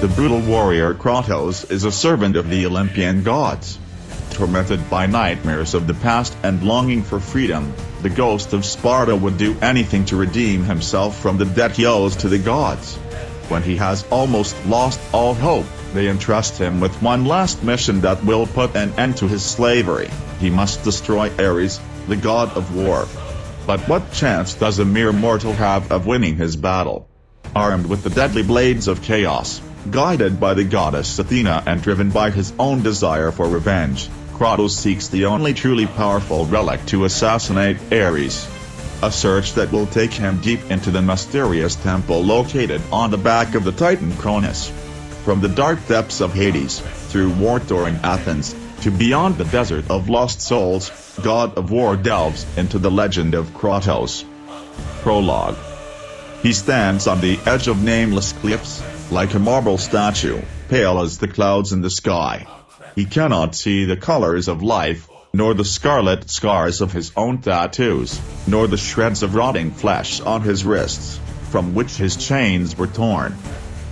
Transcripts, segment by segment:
The brutal warrior Kratos is a servant of the Olympian gods. Tormented by nightmares of the past and longing for freedom, the ghost of Sparta would do anything to redeem himself from the debt he owes to the gods. When he has almost lost all hope, they entrust him with one last mission that will put an end to his slavery. He must destroy Ares, the god of war. But what chance does a mere mortal have of winning his battle? Armed with the deadly blades of chaos, guided by the goddess Athena and driven by his own desire for revenge, Kratos seeks the only truly powerful relic to assassinate Ares. A search that will take him deep into the mysterious temple located on the back of the Titan Cronus. From the dark depths of Hades, through war-torn Athens, to beyond the desert of lost souls, God of War delves into the legend of Kratos. Prologue. He stands on the edge of nameless cliffs, like a marble statue, pale as the clouds in the sky. He cannot see the colors of life, nor the scarlet scars of his own tattoos, nor the shreds of rotting flesh on his wrists, from which his chains were torn.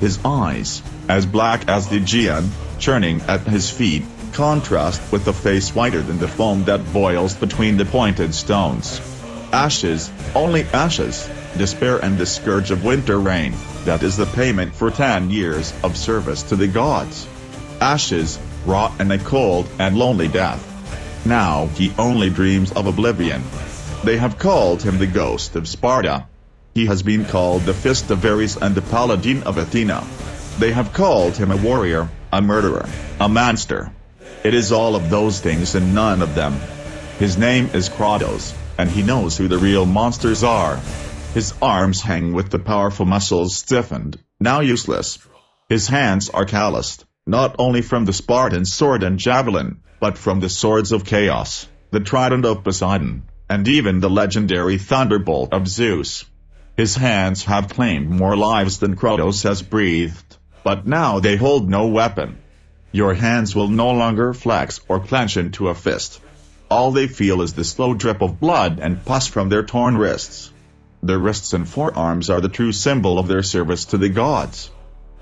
His eyes, as black as the Aegean, churning at his feet, contrast with the face whiter than the foam that boils between the pointed stones. Ashes, only ashes, despair and the scourge of winter rain, that is the payment for 10 years of service to the gods. Ashes, rot and a cold and lonely death. Now he only dreams of oblivion. They have called him the ghost of Sparta. He has been called the fist of Ares and the paladin of Athena. They have called him a warrior, a murderer, a monster. It is all of those things and none of them. His name is Kratos, and he knows who the real monsters are. His arms hang with the powerful muscles stiffened, now useless. His hands are calloused, not only from the Spartan sword and javelin, but from the swords of chaos, the trident of Poseidon, and even the legendary thunderbolt of Zeus. His hands have claimed more lives than Kratos has breathed, but now they hold no weapon. Your hands will no longer flex or clench into a fist. All they feel is the slow drip of blood and pus from their torn wrists. Their wrists and forearms are the true symbol of their service to the gods.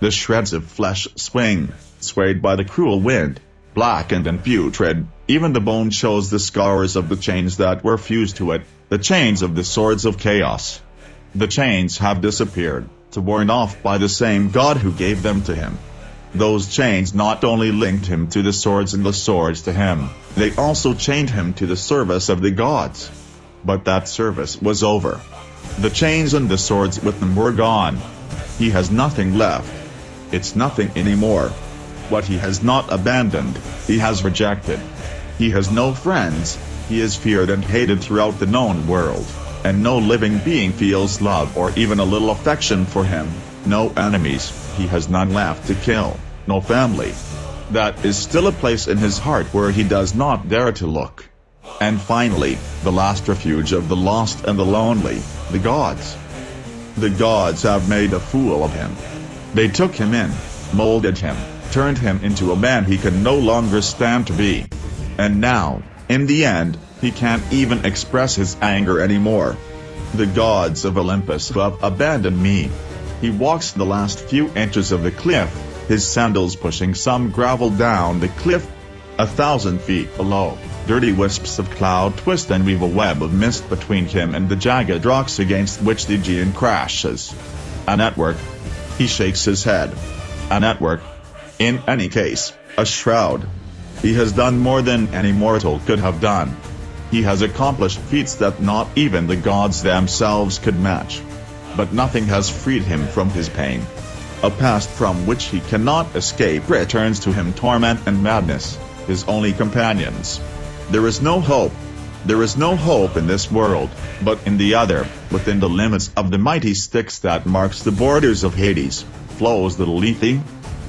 The shreds of flesh swing, swayed by the cruel wind, blackened and putrid. Even the bone shows the scars of the chains that were fused to it, the chains of the swords of chaos. The chains have disappeared, to warn off by the same God who gave them to him. Those chains not only linked him to the swords and the swords to him, they also chained him to the service of the gods. But that service was over. The chains and the swords with them were gone. He has nothing left. It's nothing anymore. What he has not abandoned, he has rejected. He has no friends, he is feared and hated throughout the known world, and no living being feels love or even a little affection for him. No enemies, he has none left to kill, no family. That is still a place in his heart where he does not dare to look. And finally, the last refuge of the lost and the lonely, the gods. The gods have made a fool of him. They took him in, molded him, turned him into a man he can no longer stand to be. And now, in the end, he can't even express his anger anymore. The gods of Olympus have abandoned me. He walks the last few inches of the cliff, his sandals pushing some gravel down the cliff. 1,000 feet below, dirty wisps of cloud twist and weave a web of mist between him and the jagged rocks against which the Aegean crashes. A network. He shakes his head. A network. In any case, a shroud. He has done more than any mortal could have done. He has accomplished feats that not even the gods themselves could match. But nothing has freed him from his pain. A past from which he cannot escape returns to him, torment and madness, his only companions. There is no hope. There is no hope in this world, but in the other, within the limits of the mighty Styx that marks the borders of Hades, flows the Lethe.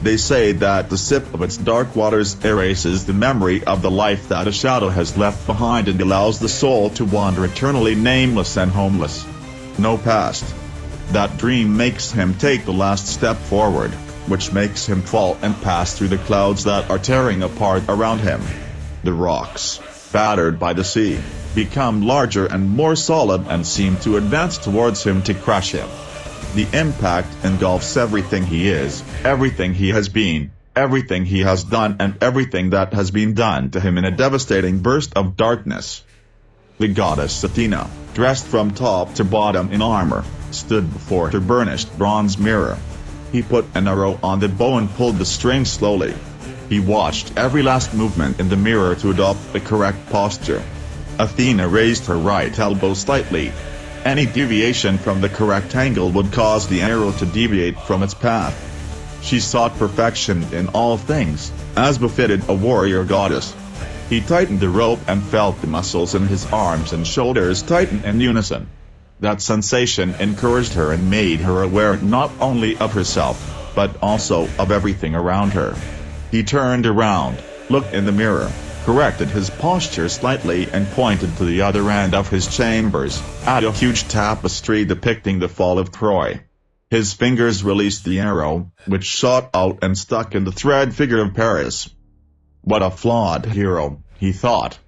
They say that the sip of its dark waters erases the memory of the life that a shadow has left behind and allows the soul to wander eternally nameless and homeless. No past. That dream makes him take the last step forward, which makes him fall and pass through the clouds that are tearing apart around him. The rocks, battered by the sea, become larger and more solid and seem to advance towards him to crush him. The impact engulfs everything he is, everything he has been, everything he has done, and everything that has been done to him in a devastating burst of darkness. The goddess Athena, dressed from top to bottom in armor, stood before her burnished bronze mirror. He put an arrow on the bow and pulled the string slowly. He watched every last movement in the mirror to adopt the correct posture. Athena raised her right elbow slightly. Any deviation from the correct angle would cause the arrow to deviate from its path. She sought perfection in all things, as befitted a warrior goddess. He tightened the rope and felt the muscles in his arms and shoulders tighten in unison. That sensation encouraged her and made her aware not only of herself, but also of everything around her. He turned around, looked in the mirror, corrected his posture slightly and pointed to the other end of his chambers, at a huge tapestry depicting the fall of Troy. His fingers released the arrow, which shot out and stuck in the thread figure of Paris. What a flawed hero, he thought.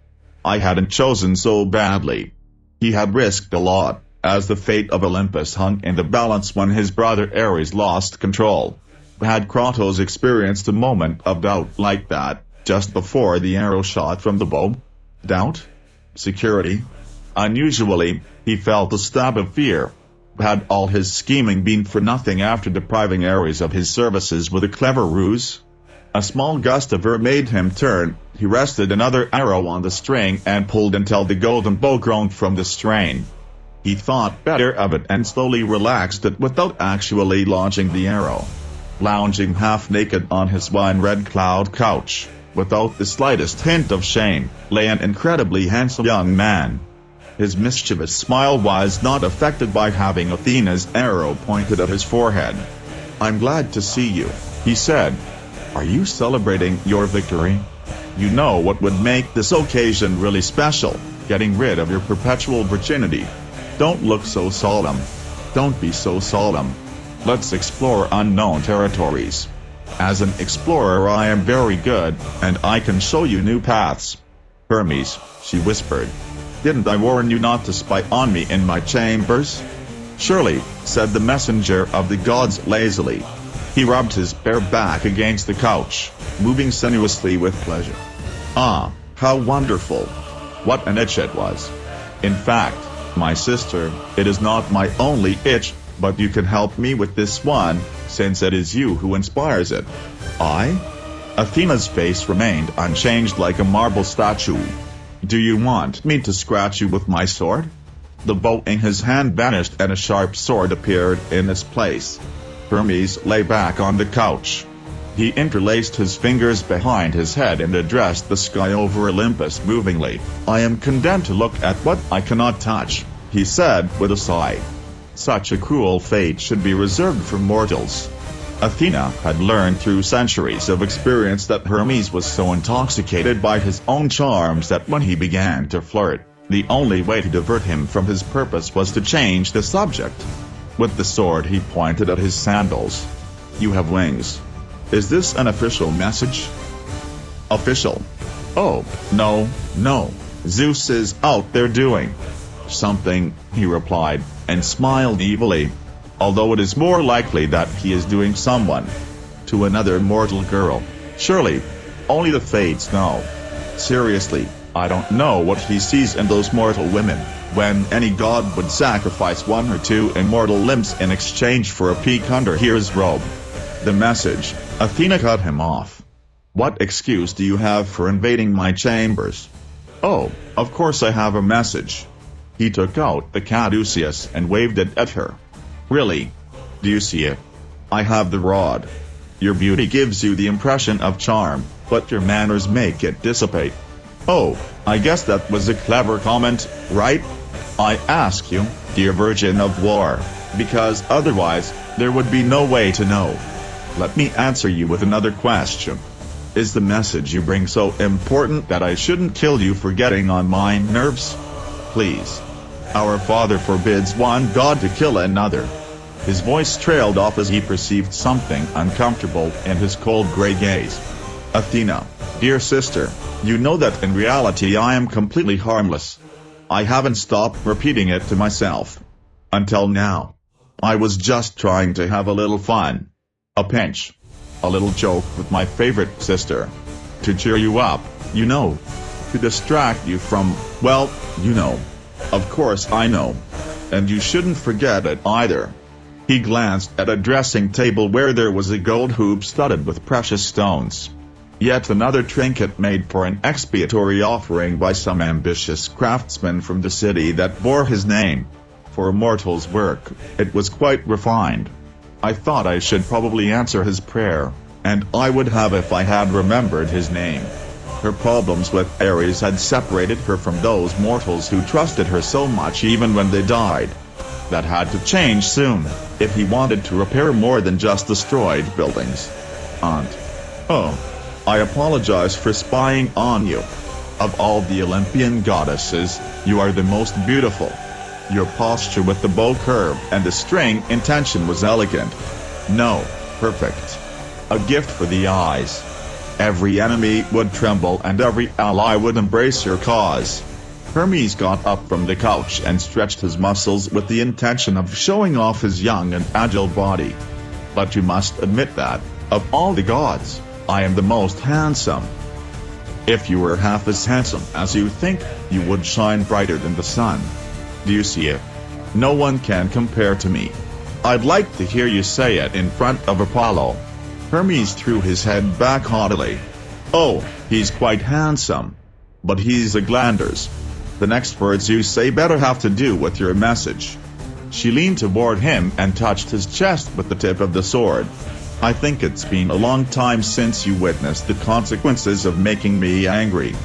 I hadn't chosen so badly. He had risked a lot, as the fate of Olympus hung in the balance when his brother Ares lost control. Had Kratos experienced a moment of doubt like that, just before the arrow shot from the bow? Doubt? Security? Unusually, he felt a stab of fear. Had all his scheming been for nothing after depriving Ares of his services with a clever ruse? A small gust of air made him turn. He rested another arrow on the string and pulled until the golden bow groaned from the strain. He thought better of it and slowly relaxed it without actually launching the arrow. Lounging half-naked on his wine-red cloud couch, without the slightest hint of shame, lay an incredibly handsome young man. His mischievous smile was not affected by having Athena's arrow pointed at his forehead. "I'm glad to see you," he said. "Are you celebrating your victory? You know what would make this occasion really special, getting rid of your perpetual virginity. Don't look so solemn. Don't be so solemn. Let's explore unknown territories. As an explorer I am very good, and I can show you new paths." "Hermes," she whispered. "Didn't I warn you not to spy on me in my chambers?" "Surely," said the messenger of the gods lazily. He rubbed his bare back against the couch, moving sinuously with pleasure. "Ah, how wonderful! What an itch it was! In fact, my sister, it is not my only itch, but you can help me with this one, since it is you who inspires it." "I?" Athena's face remained unchanged like a marble statue. "Do you want me to scratch you with my sword?" The bow in his hand vanished and a sharp sword appeared in its place. Hermes lay back on the couch. He interlaced his fingers behind his head and addressed the sky over Olympus movingly. "I am condemned to look at what I cannot touch," he said with a sigh. Such a cruel fate should be reserved for mortals. Athena had learned through centuries of experience that Hermes was so intoxicated by his own charms that when he began to flirt, the only way to divert him from his purpose was to change the subject. With the sword he pointed at his sandals. "You have wings. Is this an official message?" "Official? Oh, no, no. Zeus is out there doing something," he replied, and smiled evilly. "Although it is more likely that he is doing someone to another mortal girl. Surely, only the fates know. Seriously, I don't know what he sees in those mortal women, when any god would sacrifice one or two immortal limbs in exchange for a peek under his robe." "The message," Athena cut him off. "What excuse do you have for invading my chambers?" "Oh, of course I have a message." He took out the caduceus and waved it at her. "Really? Do you see it? I have the rod. Your beauty gives you the impression of charm, but your manners make it dissipate." "Oh, I guess that was a clever comment, right? I ask you, dear Virgin of War, because otherwise, there would be no way to know. Let me answer you with another question. Is the message you bring so important that I shouldn't kill you for getting on my nerves? Please. Our Father forbids one god to kill another." His voice trailed off as he perceived something uncomfortable in his cold gray gaze. "Athena, dear sister, you know that in reality I am completely harmless. I haven't stopped repeating it to myself. Until now. I was just trying to have a little fun. A pinch. A little joke with my favorite sister. To cheer you up, you know. To distract you from, well, you know. Of course I know. And you shouldn't forget it either. He glanced at a dressing table where there was a gold hoop studded with precious stones. Yet another trinket made for an expiatory offering by some ambitious craftsman from the city that bore his name. For a mortal's work, it was quite refined. I thought I should probably answer his prayer, and I would have if I had remembered his name. Her problems with Ares had separated her from those mortals who trusted her so much even when they died. That had to change soon, if he wanted to repair more than just destroyed buildings. Aunt. Oh. I apologize for spying on you. Of all the Olympian goddesses, you are the most beautiful. Your posture with the bow curve and the string intention was elegant. No, perfect. A gift for the eyes. Every enemy would tremble and every ally would embrace your cause. Hermes got up from the couch and stretched his muscles with the intention of showing off his young and agile body. But you must admit that, of all the gods, I am the most handsome. If you were half as handsome as you think, you would shine brighter than the sun. Do you see it? No one can compare to me. I'd like to hear you say it in front of Apollo. Hermes threw his head back haughtily. Oh, he's quite handsome. But he's a glanders. The next words you say better have to do with your message. She leaned toward him and touched his chest with the tip of the sword. I think it's been a long time since you witnessed the consequences of making me angry.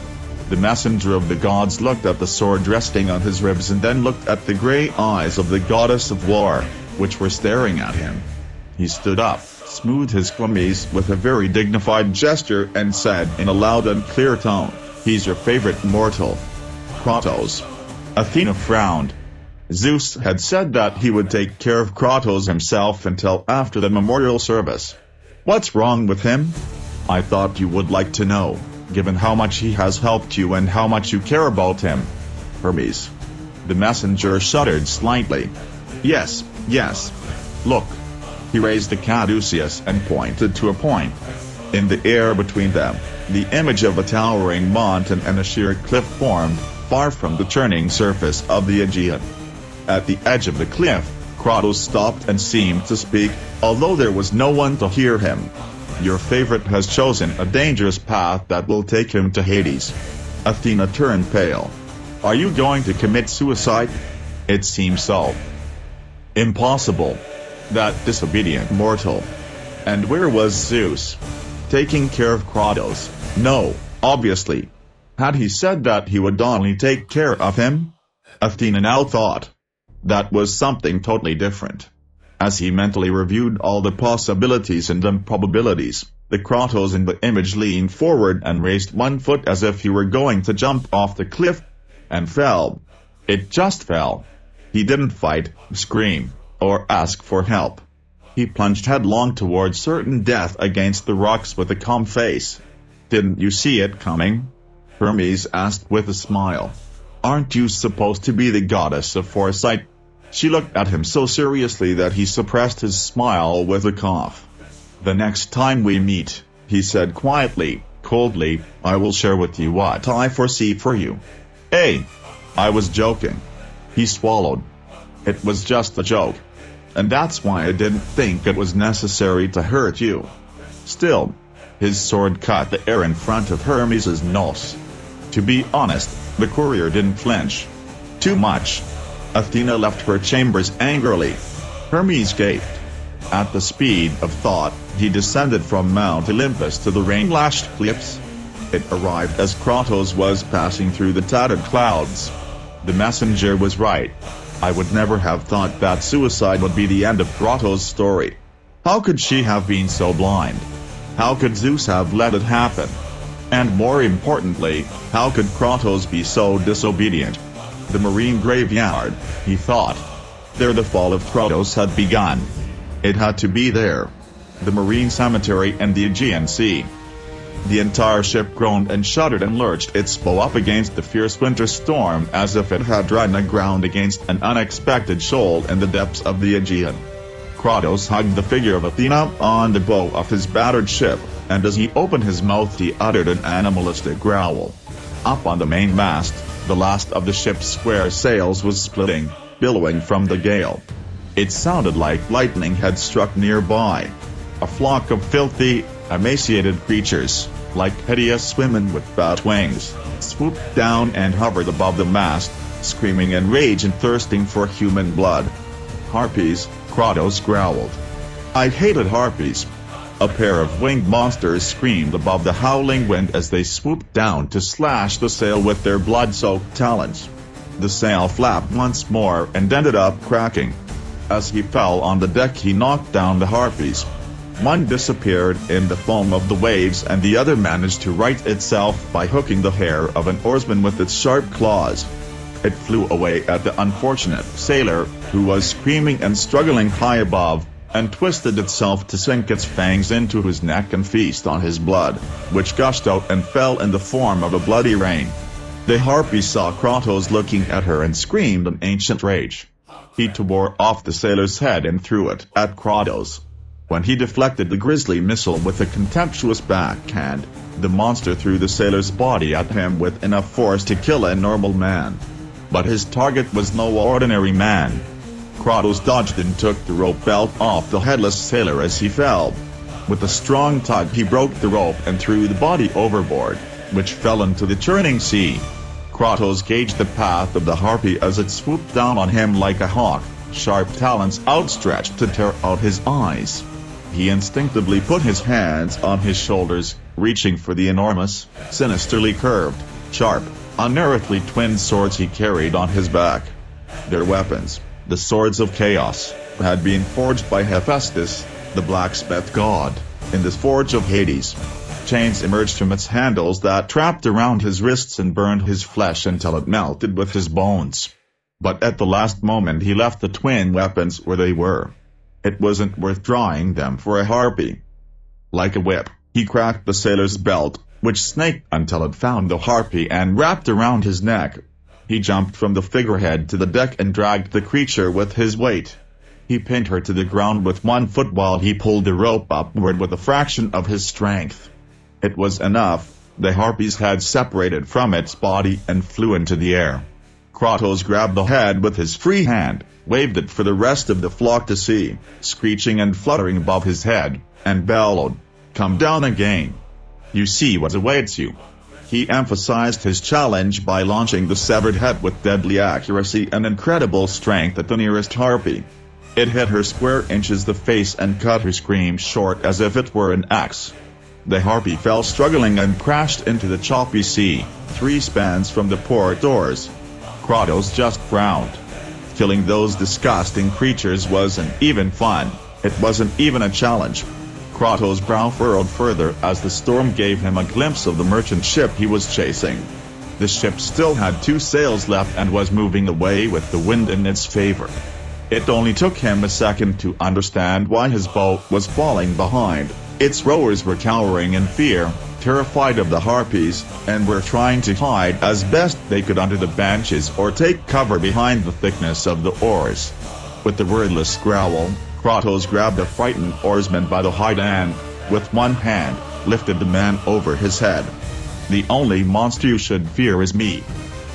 The messenger of the gods looked at the sword resting on his ribs and then looked at the grey eyes of the goddess of war, which were staring at him. He stood up, smoothed his chemise with a very dignified gesture and said in a loud and clear tone, "He's your favorite mortal." Kratos. Athena frowned. Zeus had said that he would take care of Kratos himself until after the memorial service. What's wrong with him? I thought you would like to know, given how much he has helped you and how much you care about him. Hermes. The messenger shuddered slightly. Yes. Look. He raised the caduceus and pointed to a point. In the air between them, the image of a towering mountain and a sheer cliff formed, far from the churning surface of the Aegean. At the edge of the cliff, Kratos stopped and seemed to speak, although there was no one to hear him. Your favorite has chosen a dangerous path that will take him to Hades. Athena turned pale. Are you going to commit suicide? It seems so. Impossible. That disobedient mortal. And where was Zeus? Taking care of Kratos? No, obviously. Had he said that he would only take care of him? Athena now thought. That was something totally different. As he mentally reviewed all the possibilities and improbabilities, the Kratos in the image leaned forward and raised one foot as if he were going to jump off the cliff, and fell. It just fell. He didn't fight, scream, or ask for help. He plunged headlong towards certain death against the rocks with a calm face. Didn't you see it coming? Hermes asked with a smile. Aren't you supposed to be the goddess of foresight? She looked at him so seriously that he suppressed his smile with a cough. The next time we meet, he said quietly, coldly, I will share with you what I foresee for you. Hey! I was joking. He swallowed. It was just a joke. And that's why I didn't think it was necessary to hurt you. Still, his sword cut the air in front of Hermes' nose. To be honest, the courier didn't flinch. Too much. Athena left her chambers angrily. Hermes gaped. At the speed of thought, he descended from Mount Olympus to the rain-lashed cliffs. It arrived as Kratos was passing through the tattered clouds. The messenger was right. I would never have thought that suicide would be the end of Kratos' story. How could she have been so blind? How could Zeus have let it happen? And more importantly, how could Kratos be so disobedient? The marine graveyard, he thought. There the fall of Kratos had begun. It had to be there. The marine cemetery and the Aegean Sea. The entire ship groaned and shuddered and lurched its bow up against the fierce winter storm as if it had run aground against an unexpected shoal in the depths of the Aegean. Kratos hugged the figure of Athena on the bow of his battered ship, and as he opened his mouth he uttered an animalistic growl. Up on the main mast, the last of the ship's square sails was splitting, billowing from the gale. It sounded like lightning had struck nearby. A flock of filthy, emaciated creatures, like hideous women with bat wings, swooped down and hovered above the mast, screaming in rage and thirsting for human blood. Harpies, Kratos growled. I hated harpies. A pair of winged monsters screamed above the howling wind as they swooped down to slash the sail with their blood-soaked talons. The sail flapped once more and ended up cracking. As he fell on the deck he knocked down the harpies. One disappeared in the foam of the waves and the other managed to right itself by hooking the hair of an oarsman with its sharp claws. It flew away at the unfortunate sailor, who was screaming and struggling high above, and twisted itself to sink its fangs into his neck and feast on his blood, which gushed out and fell in the form of a bloody rain. The harpy saw Kratos looking at her and screamed in ancient rage. He tore off the sailor's head and threw it at Kratos. When he deflected the grisly missile with a contemptuous backhand, the monster threw the sailor's body at him with enough force to kill a normal man. But his target was no ordinary man. Kratos dodged and took the rope belt off the headless sailor as he fell. With a strong tug he broke the rope and threw the body overboard, which fell into the churning sea. Kratos gauged the path of the harpy as it swooped down on him like a hawk, sharp talons outstretched to tear out his eyes. He instinctively put his hands on his shoulders, reaching for the enormous, sinisterly curved, sharp, unearthly twin swords he carried on his back. Their weapons, the swords of chaos, had been forged by Hephaestus, the blacksmith god, in the forge of Hades. Chains emerged from its handles that trapped around his wrists and burned his flesh until it melted with his bones. But at the last moment he left the twin weapons where they were. It wasn't worth drawing them for a harpy. Like a whip, he cracked the sailor's belt, which snaked until it found the harpy and wrapped around his neck. He jumped from the figurehead to the deck and dragged the creature with his weight. He pinned her to the ground with one foot while he pulled the rope upward with a fraction of his strength. It was enough. The harpy's head separated from its body and flew into the air. Kratos grabbed the head with his free hand, waved it for the rest of the flock to see, screeching and fluttering above his head, and bellowed, "Come down again. You see what awaits you." He emphasized his challenge by launching the severed head with deadly accuracy and incredible strength at the nearest harpy. It hit her square inches the face and cut her scream short as if it were an axe. The harpy fell struggling and crashed into the choppy sea, 3 spans from the port oars. Kratos just frowned. Killing those disgusting creatures wasn't even fun. It wasn't even a challenge. Kratos' brow furrowed further as the storm gave him a glimpse of the merchant ship he was chasing. The ship still had 2 sails left and was moving away with the wind in its favor. It only took him a second to understand why his boat was falling behind. Its rowers were cowering in fear, terrified of the harpies, and were trying to hide as best they could under the benches or take cover behind the thickness of the oars. With the wordless growl, Kratos grabbed the frightened oarsman by the hide and, with one hand, lifted the man over his head. "The only monster you should fear is me."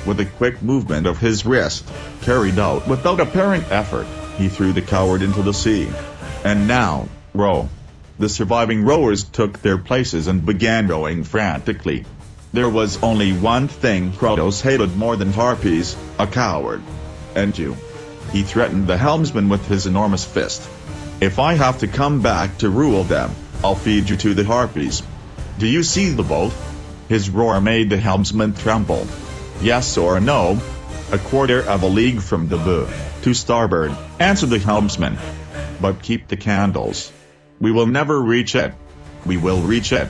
With a quick movement of his wrist, carried out without apparent effort, he threw the coward into the sea. "And now, row." The surviving rowers took their places and began rowing frantically. There was only one thing Kratos hated more than harpies: a coward. "And you." He threatened the helmsman with his enormous fist. "If I have to come back to rule them, I'll feed you to the harpies. Do you see the boat?" His roar made the helmsman tremble. "Yes or no?" "A quarter of a league from the bow, to starboard," answered the helmsman. "But keep the candles. We will never reach it." "We will reach it."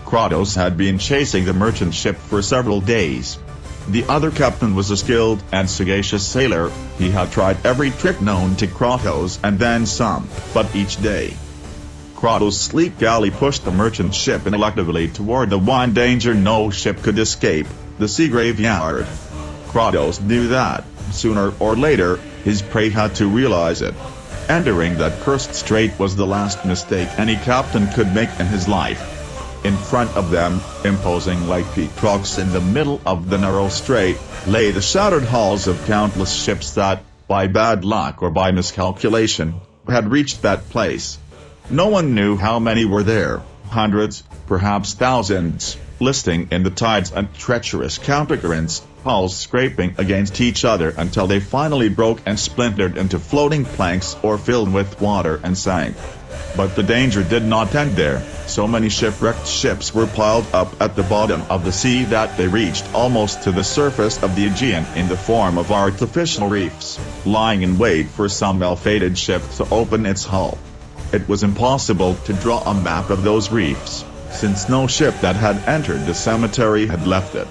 Kratos had been chasing the merchant ship for several days. The other captain was a skilled and sagacious sailor. He had tried every trick known to Kratos and then some, but each day Kratos' sleek galley pushed the merchant ship ineluctably toward the one danger no ship could escape, the sea graveyard. Kratos knew that, sooner or later, his prey had to realize it. Entering that cursed strait was the last mistake any captain could make in his life. In front of them, imposing like peaked rocks in the middle of the narrow strait, lay the shattered hulls of countless ships that, by bad luck or by miscalculation, had reached that place. No one knew how many were there, hundreds, perhaps thousands, listing in the tides and treacherous countercurrents, hulls scraping against each other until they finally broke and splintered into floating planks or filled with water and sank. But the danger did not end there. So many shipwrecked ships were piled up at the bottom of the sea that they reached almost to the surface of the Aegean in the form of artificial reefs, lying in wait for some ill-fated ship to open its hull. It was impossible to draw a map of those reefs, since no ship that had entered the cemetery had left it.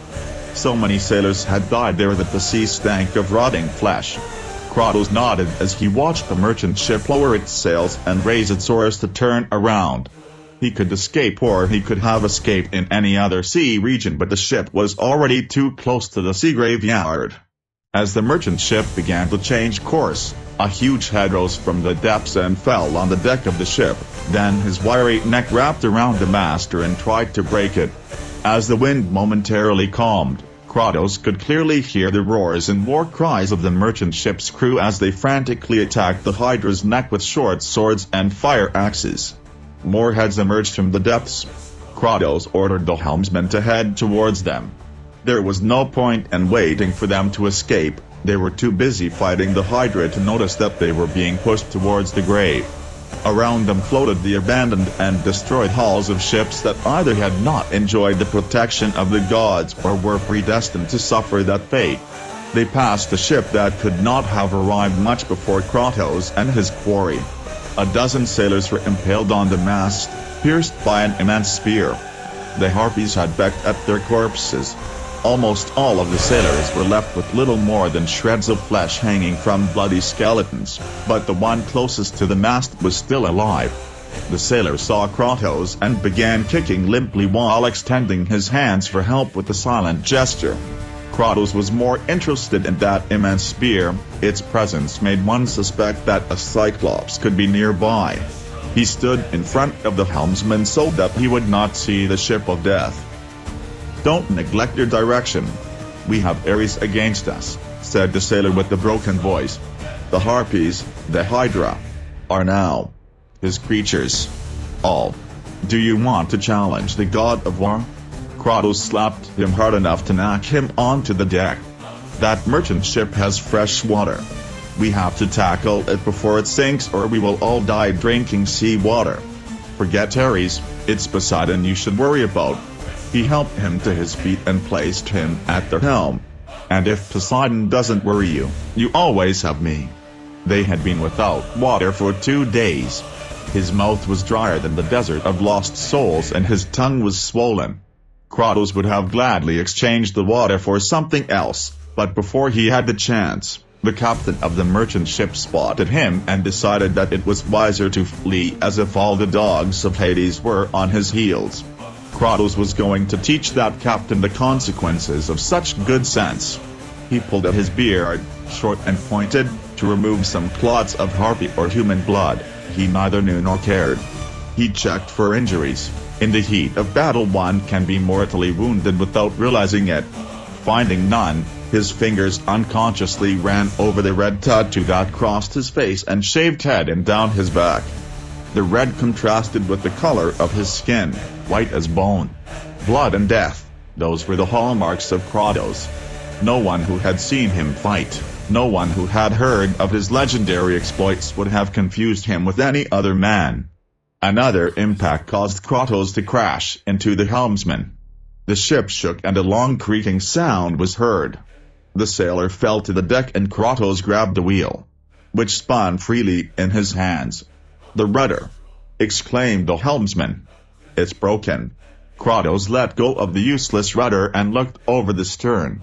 So many sailors had died there that the sea stank of rotting flesh. Kratos nodded as he watched the merchant ship lower its sails and raise its oars to turn around. He could escape, or he could have escaped in any other sea region, but the ship was already too close to the sea graveyard. As the merchant ship began to change course, a huge head rose from the depths and fell on the deck of the ship. Then his wiry neck wrapped around the master and tried to break it. As the wind momentarily calmed, Kratos could clearly hear the roars and war cries of the merchant ship's crew as they frantically attacked the Hydra's neck with short swords and fire axes. More heads emerged from the depths. Kratos ordered the helmsman to head towards them. There was no point in waiting for them to escape. They were too busy fighting the Hydra to notice that they were being pushed towards the grave. Around them floated the abandoned and destroyed hulls of ships that either had not enjoyed the protection of the gods or were predestined to suffer that fate. They passed a ship that could not have arrived much before Kratos and his quarry. A dozen sailors were impaled on the mast, pierced by an immense spear. The Harpies had pecked at their corpses. Almost all of the sailors were left with little more than shreds of flesh hanging from bloody skeletons, but the one closest to the mast was still alive. The sailor saw Kratos and began kicking limply while extending his hands for help with a silent gesture. Kratos was more interested in that immense spear. Its presence made one suspect that a Cyclops could be nearby. He stood in front of the helmsman so that he would not see the ship of death. "Don't neglect your direction. We have Ares against us," said the sailor with the broken voice. "The Harpies, the Hydra, are now his creatures. All. Do you want to challenge the god of war?" Kratos slapped him hard enough to knock him onto the deck. "That merchant ship has fresh water. We have to tackle it before it sinks, or we will all die drinking sea water. Forget Ares, it's Poseidon you should worry about." He helped him to his feet and placed him at the helm. "And if Poseidon doesn't worry you, you always have me." They had been without water for 2 days. His mouth was drier than the desert of lost souls and his tongue was swollen. Kratos would have gladly exchanged the water for something else, but before he had the chance, the captain of the merchant ship spotted him and decided that it was wiser to flee, as if all the dogs of Hades were on his heels. Kratos was going to teach that captain the consequences of such good sense. He pulled at his beard, short and pointed, to remove some clots of harpy or human blood. He neither knew nor cared. He checked for injuries. In the heat of battle one can be mortally wounded without realizing it. Finding none, his fingers unconsciously ran over the red tattoo that crossed his face and shaved head and down his back. The red contrasted with the color of his skin, white as bone. Blood and death, those were the hallmarks of Kratos. No one who had seen him fight, no one who had heard of his legendary exploits would have confused him with any other man. Another impact caused Kratos to crash into the helmsman. The ship shook and a long creaking sound was heard. The sailor fell to the deck and Kratos grabbed the wheel, which spun freely in his hands. "The rudder!" exclaimed the helmsman. "It's broken." Kratos let go of the useless rudder and looked over the stern.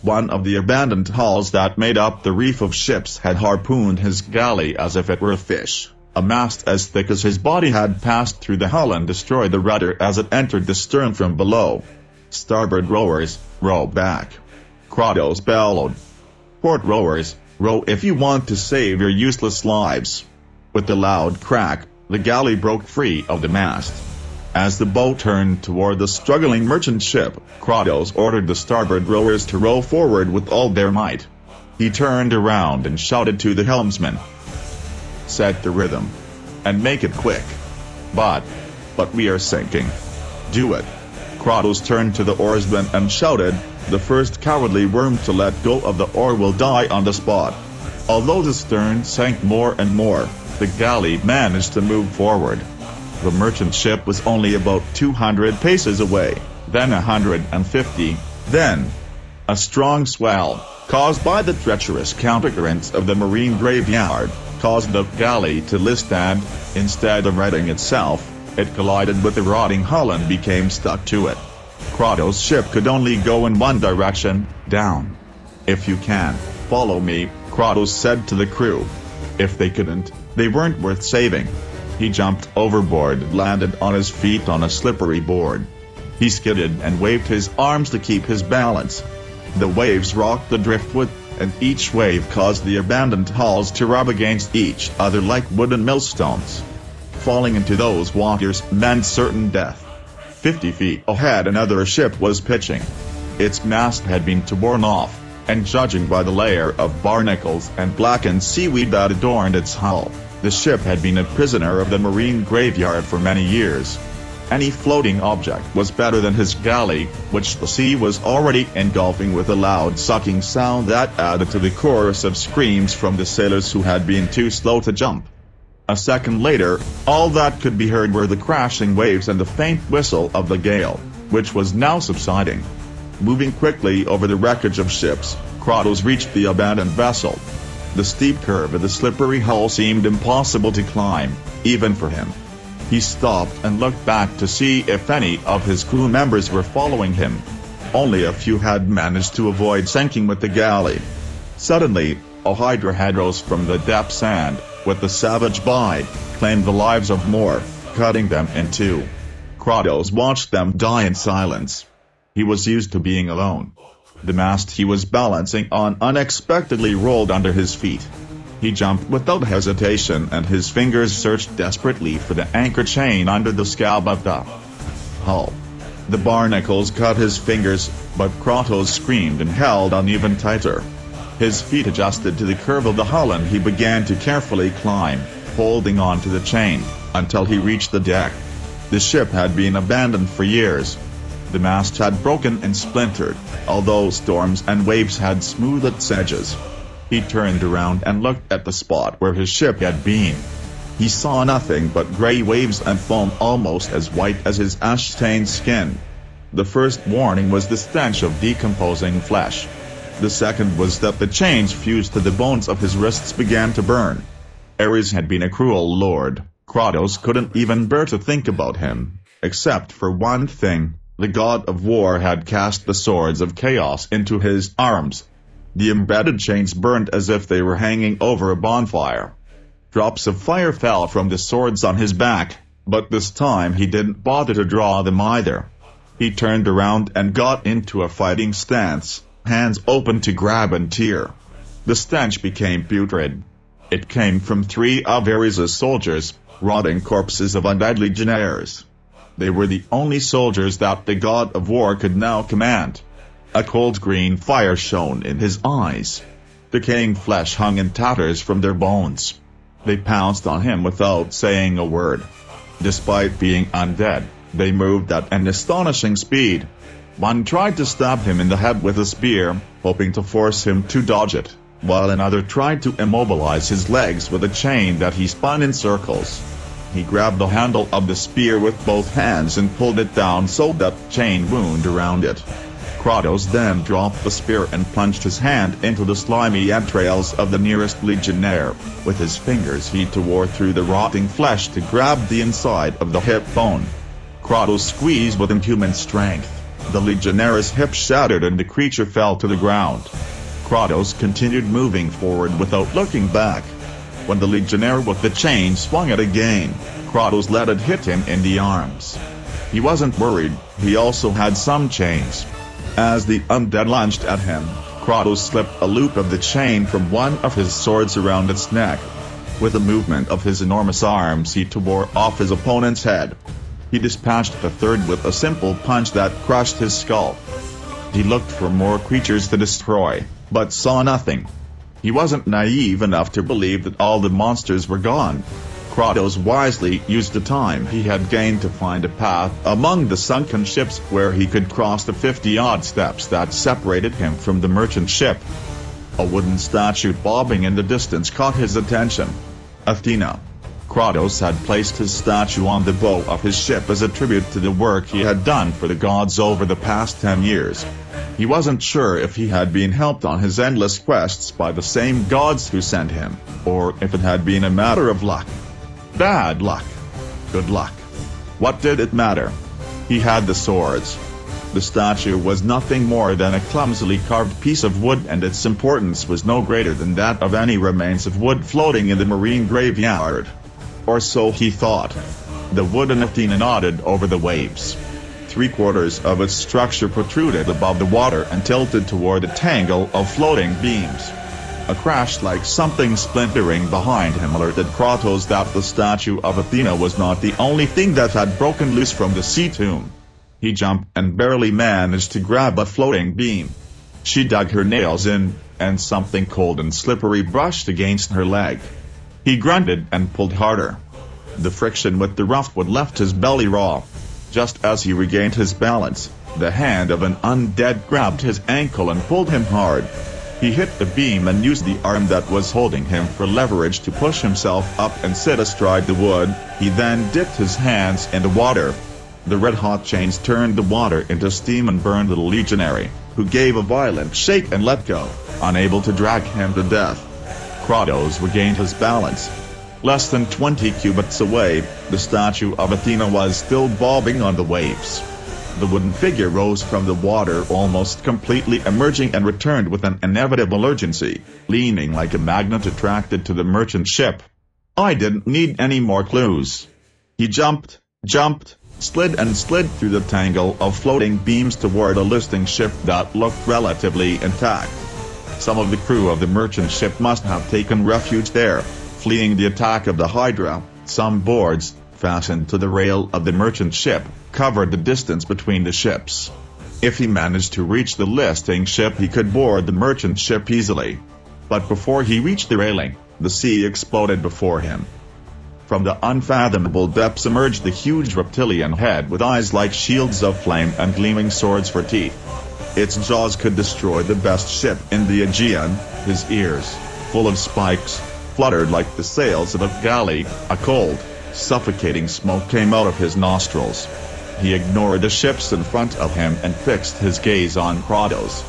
One of the abandoned hulls that made up the reef of ships had harpooned his galley as if it were a fish. A mast as thick as his body had passed through the hull and destroyed the rudder as it entered the stern from below. "Starboard rowers, row back," Kratos bellowed. "Port rowers, row if you want to save your useless lives." With a loud crack, the galley broke free of the mast. As the boat turned toward the struggling merchant ship, Kratos ordered the starboard rowers to row forward with all their might. He turned around and shouted to the helmsman, "Set the rhythm. And make it quick. But we are sinking. Do it." Kratos turned to the oarsmen and shouted, "The first cowardly worm to let go of the oar will die on the spot." Although the stern sank more and more, the galley managed to move forward. The merchant ship was only about 200 paces away, then 150, then a strong swell, caused by the treacherous countercurrents of the marine graveyard, caused the galley to list and, instead of righting itself, it collided with the rotting hull and became stuck to it. Kratos' ship could only go in one direction, down. "If you can, follow me," Kratos said to the crew. If they couldn't, they weren't worth saving. He jumped overboard and landed on his feet on a slippery board. He skidded and waved his arms to keep his balance. The waves rocked the driftwood, and each wave caused the abandoned hulls to rub against each other like wooden millstones. Falling into those waters meant certain death. 50 feet ahead another ship was pitching. Its mast had been torn off, and judging by the layer of barnacles and blackened seaweed that adorned its hull, the ship had been a prisoner of the marine graveyard for many years. Any floating object was better than his galley, which the sea was already engulfing with a loud sucking sound that added to the chorus of screams from the sailors who had been too slow to jump. A second later, all that could be heard were the crashing waves and the faint whistle of the gale, which was now subsiding. Moving quickly over the wreckage of ships, Kratos reached the abandoned vessel. The steep curve of the slippery hull seemed impossible to climb, even for him. He stopped and looked back to see if any of his crew members were following him. Only a few had managed to avoid sinking with the galley. Suddenly, a hydra head rose from the depths and, with a savage bite, claimed the lives of more, cutting them in two. Kratos watched them die in silence. He was used to being alone. The mast he was balancing on unexpectedly rolled under his feet. He jumped without hesitation and his fingers searched desperately for the anchor chain under the scab of the hull. The barnacles cut his fingers, but Kratos screamed and held on even tighter. His feet adjusted to the curve of the hull and he began to carefully climb, holding on to the chain, until he reached the deck. The ship had been abandoned for years. The mast had broken and splintered, although storms and waves had smoothed its edges. He turned around and looked at the spot where his ship had been. He saw nothing but gray waves and foam almost as white as his ash-stained skin. The first warning was the stench of decomposing flesh. The second was that the chains fused to the bones of his wrists began to burn. Ares had been a cruel lord. Kratos couldn't even bear to think about him, except for one thing. The god of war had cast the swords of chaos into his arms. The embedded chains burned as if they were hanging over a bonfire. Drops of fire fell from the swords on his back, but this time he didn't bother to draw them either. He turned around and got into a fighting stance, hands open to grab and tear. The stench became putrid. It came from 3 of Ares' soldiers, rotting corpses of undead legionnaires. They were the only soldiers that the god of war could now command. A cold green fire shone in his eyes. Decaying flesh hung in tatters from their bones. They pounced on him without saying a word. Despite being undead, they moved at an astonishing speed. One tried to stab him in the head with a spear, hoping to force him to dodge it, while another tried to immobilize his legs with a chain that he spun in circles. He grabbed the handle of the spear with both hands and pulled it down so that the chain wound around it. Kratos then dropped the spear and plunged his hand into the slimy entrails of the nearest legionnaire. With his fingers he tore through the rotting flesh to grab the inside of the hip bone. Kratos squeezed with inhuman strength. The legionnaire's hip shattered and the creature fell to the ground. Kratos continued moving forward without looking back. When the legionnaire with the chain swung it again, Kratos let it hit him in the arms. He wasn't worried, he also had some chains. As the undead lunged at him, Kratos slipped a loop of the chain from one of his swords around its neck. With a movement of his enormous arms he tore off his opponent's head. He dispatched the third with a simple punch that crushed his skull. He looked for more creatures to destroy, but saw nothing. He wasn't naive enough to believe that all the monsters were gone. Kratos wisely used the time he had gained to find a path among the sunken ships where he could cross the 50-odd steps that separated him from the merchant ship. A wooden statue bobbing in the distance caught his attention. Athena. Kratos had placed his statue on the bow of his ship as a tribute to the work he had done for the gods over the past 10 years. He wasn't sure if he had been helped on his endless quests by the same gods who sent him, or if it had been a matter of luck. Bad luck. Good luck. What did it matter? He had the swords. The statue was nothing more than a clumsily carved piece of wood, and its importance was no greater than that of any remains of wood floating in the marine graveyard. Or so he thought. The wooden Athena nodded over the waves. 3/4 of its structure protruded above the water and tilted toward a tangle of floating beams. A crash like something splintering behind him alerted Kratos that the statue of Athena was not the only thing that had broken loose from the sea tomb. He jumped and barely managed to grab a floating beam. She dug her nails in, and something cold and slippery brushed against her leg. He grunted and pulled harder. The friction with the rough wood left his belly raw. Just as he regained his balance, the hand of an undead grabbed his ankle and pulled him hard. He hit the beam and used the arm that was holding him for leverage to push himself up and sit astride the wood. He then dipped his hands in the water. The red-hot chains turned the water into steam and burned the legionary, who gave a violent shake and let go, unable to drag him to death. Kratos regained his balance. Less than 20 cubits away, the statue of Athena was still bobbing on the waves. The wooden figure rose from the water almost completely emerging and returned with an inevitable urgency, leaning like a magnet attracted to the merchant ship. I didn't need any more clues. He jumped, slid through the tangle of floating beams toward a listing ship that looked relatively intact. Some of the crew of the merchant ship must have taken refuge there, fleeing the attack of the Hydra. Some boards, fastened to the rail of the merchant ship, covered the distance between the ships. If he managed to reach the listing ship, he could board the merchant ship easily. But before he reached the railing, the sea exploded before him. From the unfathomable depths emerged the huge reptilian head with eyes like shields of flame and gleaming swords for teeth. Its jaws could destroy the best ship in the Aegean. His ears, full of spikes, fluttered like the sails of a galley. A cold, suffocating smoke came out of his nostrils. He ignored the ships in front of him and fixed his gaze on Kratos.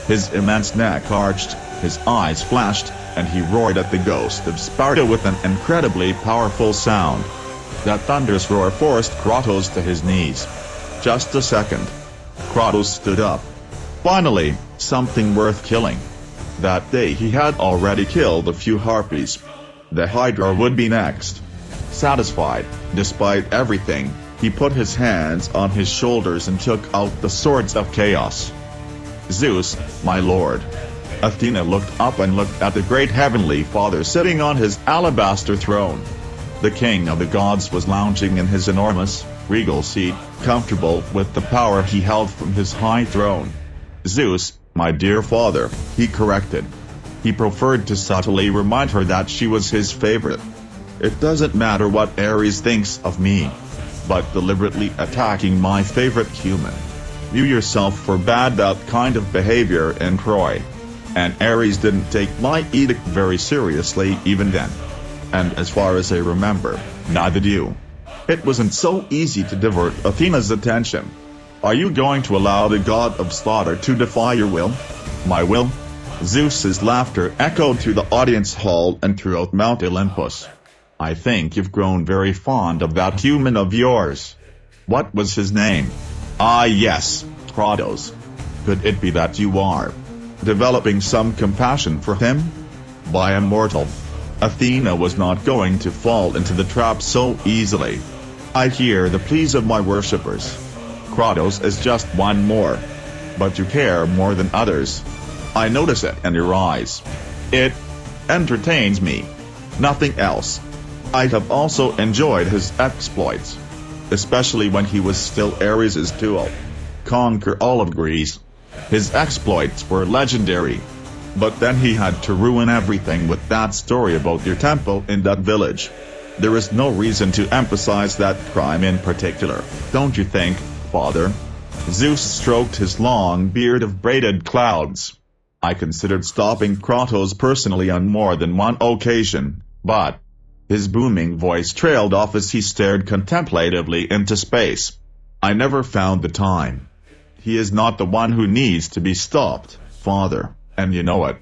His immense neck arched, his eyes flashed, and he roared at the ghost of Sparta with an incredibly powerful sound. That thunderous roar forced Kratos to his knees. Just a second. Kratos stood up. Finally, something worth killing. That day he had already killed a few harpies. The Hydra would be next. Satisfied, despite everything, he put his hands on his shoulders and took out the swords of chaos. Zeus, my lord. Athena looked up and looked at the great heavenly father sitting on his alabaster throne. The king of the gods was lounging in his enormous, regal seat, comfortable with the power he held from his high throne. Zeus, my dear father, he corrected. He preferred to subtly remind her that she was his favorite. It doesn't matter what Ares thinks of me. But deliberately attacking my favorite human. You yourself forbade that kind of behavior in Troy. And Ares didn't take my edict very seriously even then. And as far as I remember, neither did you. It wasn't so easy to divert Athena's attention. Are you going to allow the god of slaughter to defy your will? My will? Zeus's laughter echoed through the audience hall and throughout Mount Olympus. I think you've grown very fond of that human of yours. What was his name? Ah yes, Kratos. Could it be that you are developing some compassion for him? By immortal Athena was not going to fall into the trap so easily. I hear the pleas of my worshippers. Kratos is just one more. But you care more than others. I notice it in your eyes. It entertains me. Nothing else. I have also enjoyed his exploits. Especially when he was still Ares' tool. Conquer all of Greece. His exploits were legendary. But then he had to ruin everything with that story about your temple in that village. There is no reason to emphasize that crime in particular, don't you think, Father? Zeus stroked his long beard of braided clouds. I considered stopping Kratos personally on more than one occasion, but his booming voice trailed off as he stared contemplatively into space. I never found the time. He is not the one who needs to be stopped, Father, and you know it.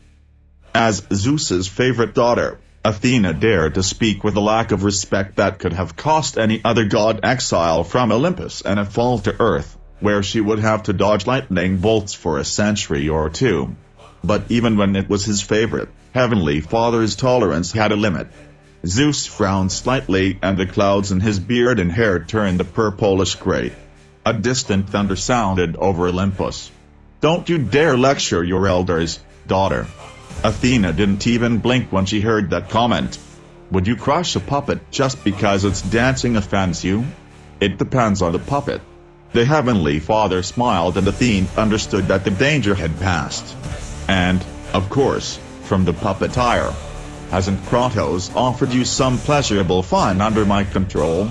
As Zeus's favorite daughter, Athena dared to speak with a lack of respect that could have cost any other god exile from Olympus and a fall to earth, where she would have to dodge lightning bolts for a century or two. But even when it was his favorite, Heavenly Father's tolerance had a limit. Zeus frowned slightly and the clouds in his beard and hair turned a purplish gray. A distant thunder sounded over Olympus. Don't you dare lecture your elders, daughter. Athena didn't even blink when she heard that comment. Would you crush a puppet just because its dancing offends you? It depends on the puppet. The Heavenly Father smiled and Athena understood that the danger had passed. And, of course, from the puppeteer. Hasn't Kratos offered you some pleasurable fun under my control?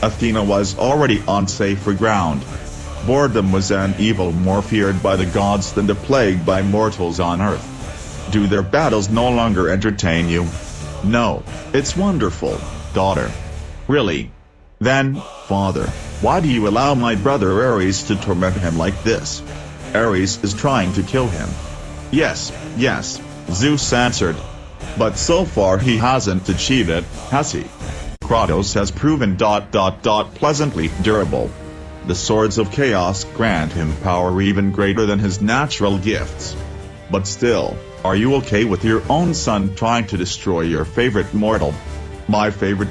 Athena was already on safer ground. Boredom was an evil more feared by the gods than the plague by mortals on earth. Do their battles no longer entertain you? No, it's wonderful, daughter. Really? Then, Father, why do you allow my brother Ares to torment him like this? Ares is trying to kill him. Yes, Zeus answered. But so far he hasn't achieved it, has he? Kratos has proven ... pleasantly durable. The swords of chaos grant him power even greater than his natural gifts. But still, are you okay with your own son trying to destroy your favorite mortal? My favorite?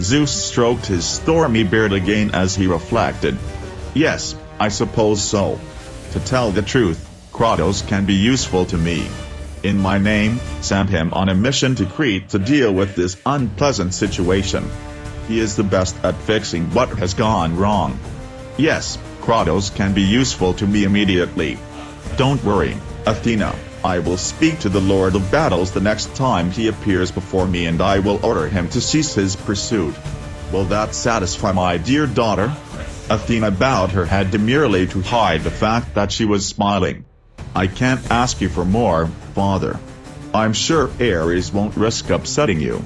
Zeus stroked his stormy beard again as he reflected. Yes, I suppose so. To tell the truth, Kratos can be useful to me. In my name, send him on a mission to Crete to deal with this unpleasant situation. He is the best at fixing what has gone wrong. Yes, Kratos can be useful to me immediately. Don't worry, Athena, I will speak to the Lord of Battles the next time he appears before me and I will order him to cease his pursuit. Will that satisfy my dear daughter? Athena bowed her head demurely to hide the fact that she was smiling. I can't ask you for more, Father. I'm sure Ares won't risk upsetting you.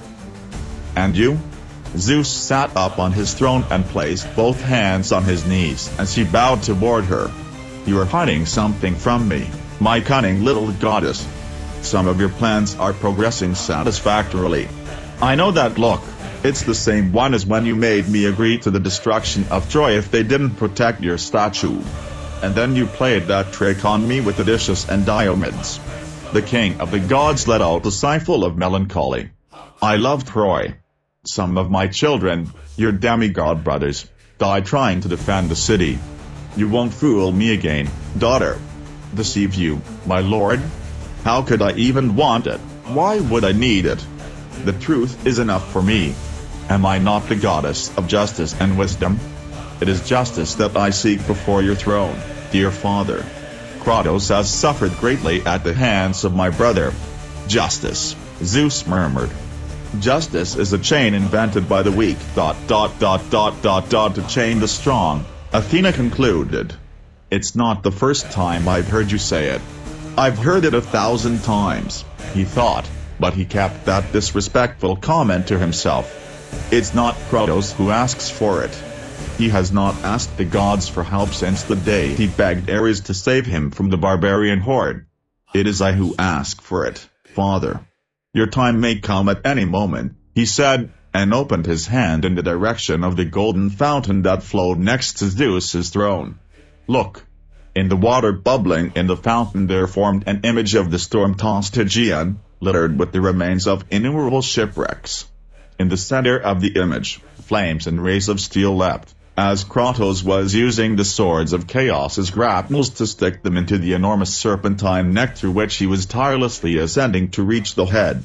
And you? Zeus sat up on his throne and placed both hands on his knees as he bowed toward her. You are hiding something from me, my cunning little goddess. Some of your plans are progressing satisfactorily. I know that look. It's the same one as when you made me agree to the destruction of Troy if they didn't protect your statue. And then you played that trick on me with Odysseus and Diomedes. The king of the gods let out a sigh full of melancholy. I loved Troy. Some of my children, your demigod brothers, died trying to defend the city. You won't fool me again, daughter. Deceive you, my lord? How could I even want it? Why would I need it? The truth is enough for me. Am I not the goddess of justice and wisdom? It is justice that I seek before your throne, dear father. Kratos has suffered greatly at the hands of my brother. Justice, Zeus murmured. Justice is a chain invented by the weak ... to chain the strong, Athena concluded. It's not the first time I've heard you say it. I've heard it 1,000 times, he thought, but he kept that disrespectful comment to himself. It's not Kratos who asks for it. He has not asked the gods for help since the day he begged Ares to save him from the barbarian horde. It is I who ask for it, Father. Your time may come at any moment, he said, and opened his hand in the direction of the golden fountain that flowed next to Zeus's throne. Look. In the water bubbling in the fountain there formed an image of the storm-tossed Aegean, littered with the remains of innumerable shipwrecks. In the center of the image, flames and rays of steel leapt, as Kratos was using the swords of chaos as grapnels to stick them into the enormous serpentine neck through which he was tirelessly ascending to reach the head.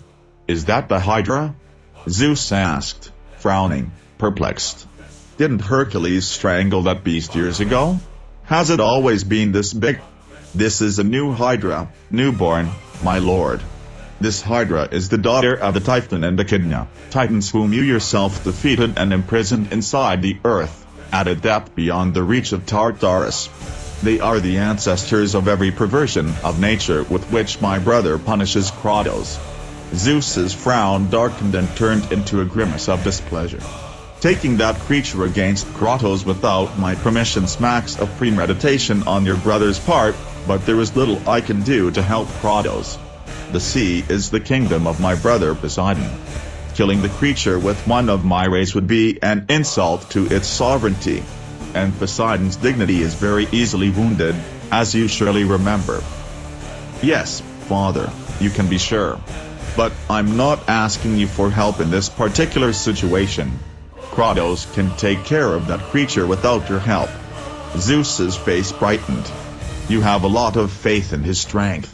"Is that the Hydra?" Zeus asked, frowning, perplexed. "Didn't Hercules strangle that beast years ago? Has it always been this big?" "This is a new Hydra, newborn, my lord. This Hydra is the daughter of the Typhon and Echidna, titans whom you yourself defeated and imprisoned inside the earth, at a depth beyond the reach of Tartarus. They are the ancestors of every perversion of nature with which my brother punishes Kratos." Zeus's frown darkened and turned into a grimace of displeasure. "Taking that creature against Kratos without my permission smacks of premeditation on your brother's part, but there is little I can do to help Kratos. The sea is the kingdom of my brother Poseidon. Killing the creature with one of my rays would be an insult to its sovereignty. And Poseidon's dignity is very easily wounded, as you surely remember." "Yes, father, you can be sure. But I'm not asking you for help in this particular situation. Kratos can take care of that creature without your help." Zeus's face brightened. "You have a lot of faith in his strength.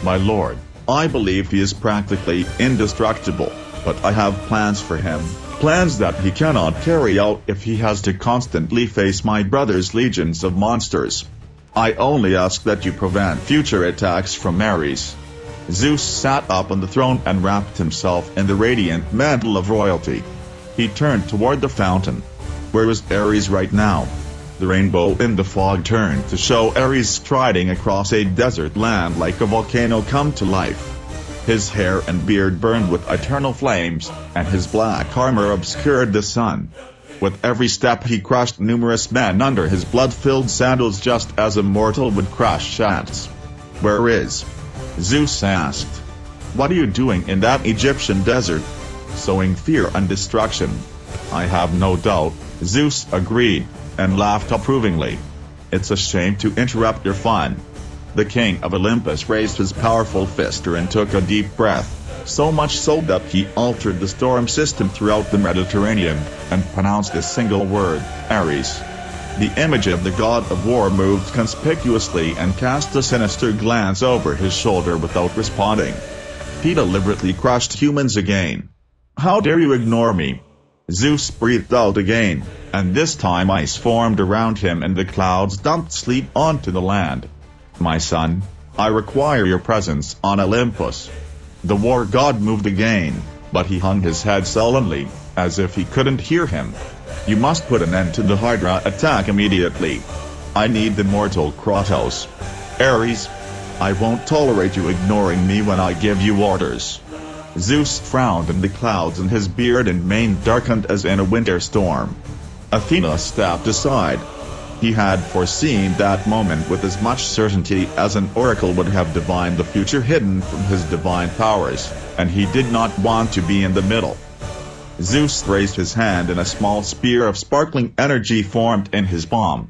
My lord, I believe he is practically indestructible, but I have plans for him, plans that he cannot carry out if he has to constantly face my brother's legions of monsters. I only ask that you prevent future attacks from Ares." Zeus sat up on the throne and wrapped himself in the radiant mantle of royalty. He turned toward the fountain. Where was Ares right now? The rainbow in the fog turned to show Ares striding across a desert land like a volcano come to life. His hair and beard burned with eternal flames, and his black armor obscured the sun. With every step he crushed numerous men under his blood-filled sandals just as a mortal would crush shafts. "Where is?" Zeus asked. "What are you doing in that Egyptian desert?" "Sowing fear and destruction." "I have no doubt," Zeus agreed, and laughed approvingly. "It's a shame to interrupt your fun." The king of Olympus raised his powerful fist and took a deep breath, so much so that he altered the storm system throughout the Mediterranean, and pronounced a single word, "Ares." The image of the god of war moved conspicuously and cast a sinister glance over his shoulder without responding. He deliberately crushed humans again. "How dare you ignore me?" Zeus breathed out again, and this time ice formed around him and the clouds dumped sleet onto the land. "My son, I require your presence on Olympus." The war god moved again, but he hung his head sullenly, as if he couldn't hear him. "You must put an end to the Hydra attack immediately. I need the mortal Kratos." "Ares, I won't tolerate you ignoring me when I give you orders." Zeus frowned and the clouds in his beard and mane darkened as in a winter storm. Athena stepped aside. He had foreseen that moment with as much certainty as an oracle would have divined the future hidden from his divine powers, and he did not want to be in the middle. Zeus raised his hand and a small spear of sparkling energy formed in his palm.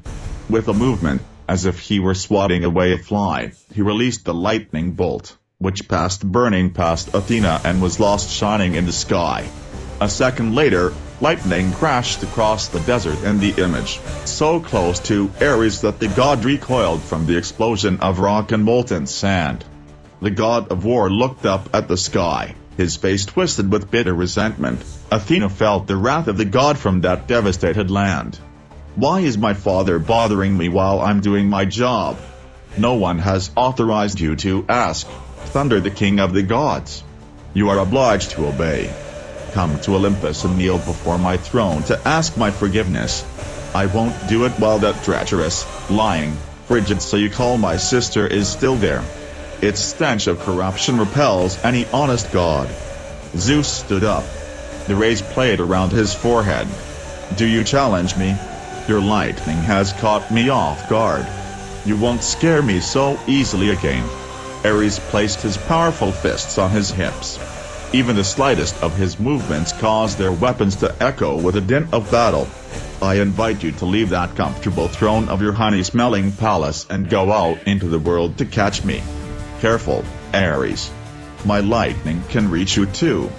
With a movement, as if he were swatting away a fly, he released the lightning bolt, which passed burning past Athena and was lost shining in the sky. A second later, lightning crashed across the desert in the image, so close to Ares that the god recoiled from the explosion of rock and molten sand. The god of war looked up at the sky, his face twisted with bitter resentment. Athena felt the wrath of the god from that devastated land. "Why is my father bothering me while I'm doing my job?" "No one has authorized you to ask," thundered the king of the gods. "You are obliged to obey. Come to Olympus and kneel before my throne to ask my forgiveness." "I won't do it while that treacherous, lying, frigid so-you-call my sister is still there. Its stench of corruption repels any honest god." Zeus stood up. The rays played around his forehead. "Do you challenge me? Your lightning has caught me off guard. You won't scare me so easily again." Ares placed his powerful fists on his hips. Even the slightest of his movements caused their weapons to echo with a din of battle. "I invite you to leave that comfortable throne of your honey-smelling palace and go out into the world to catch me. Careful, Ares. My lightning can reach you too.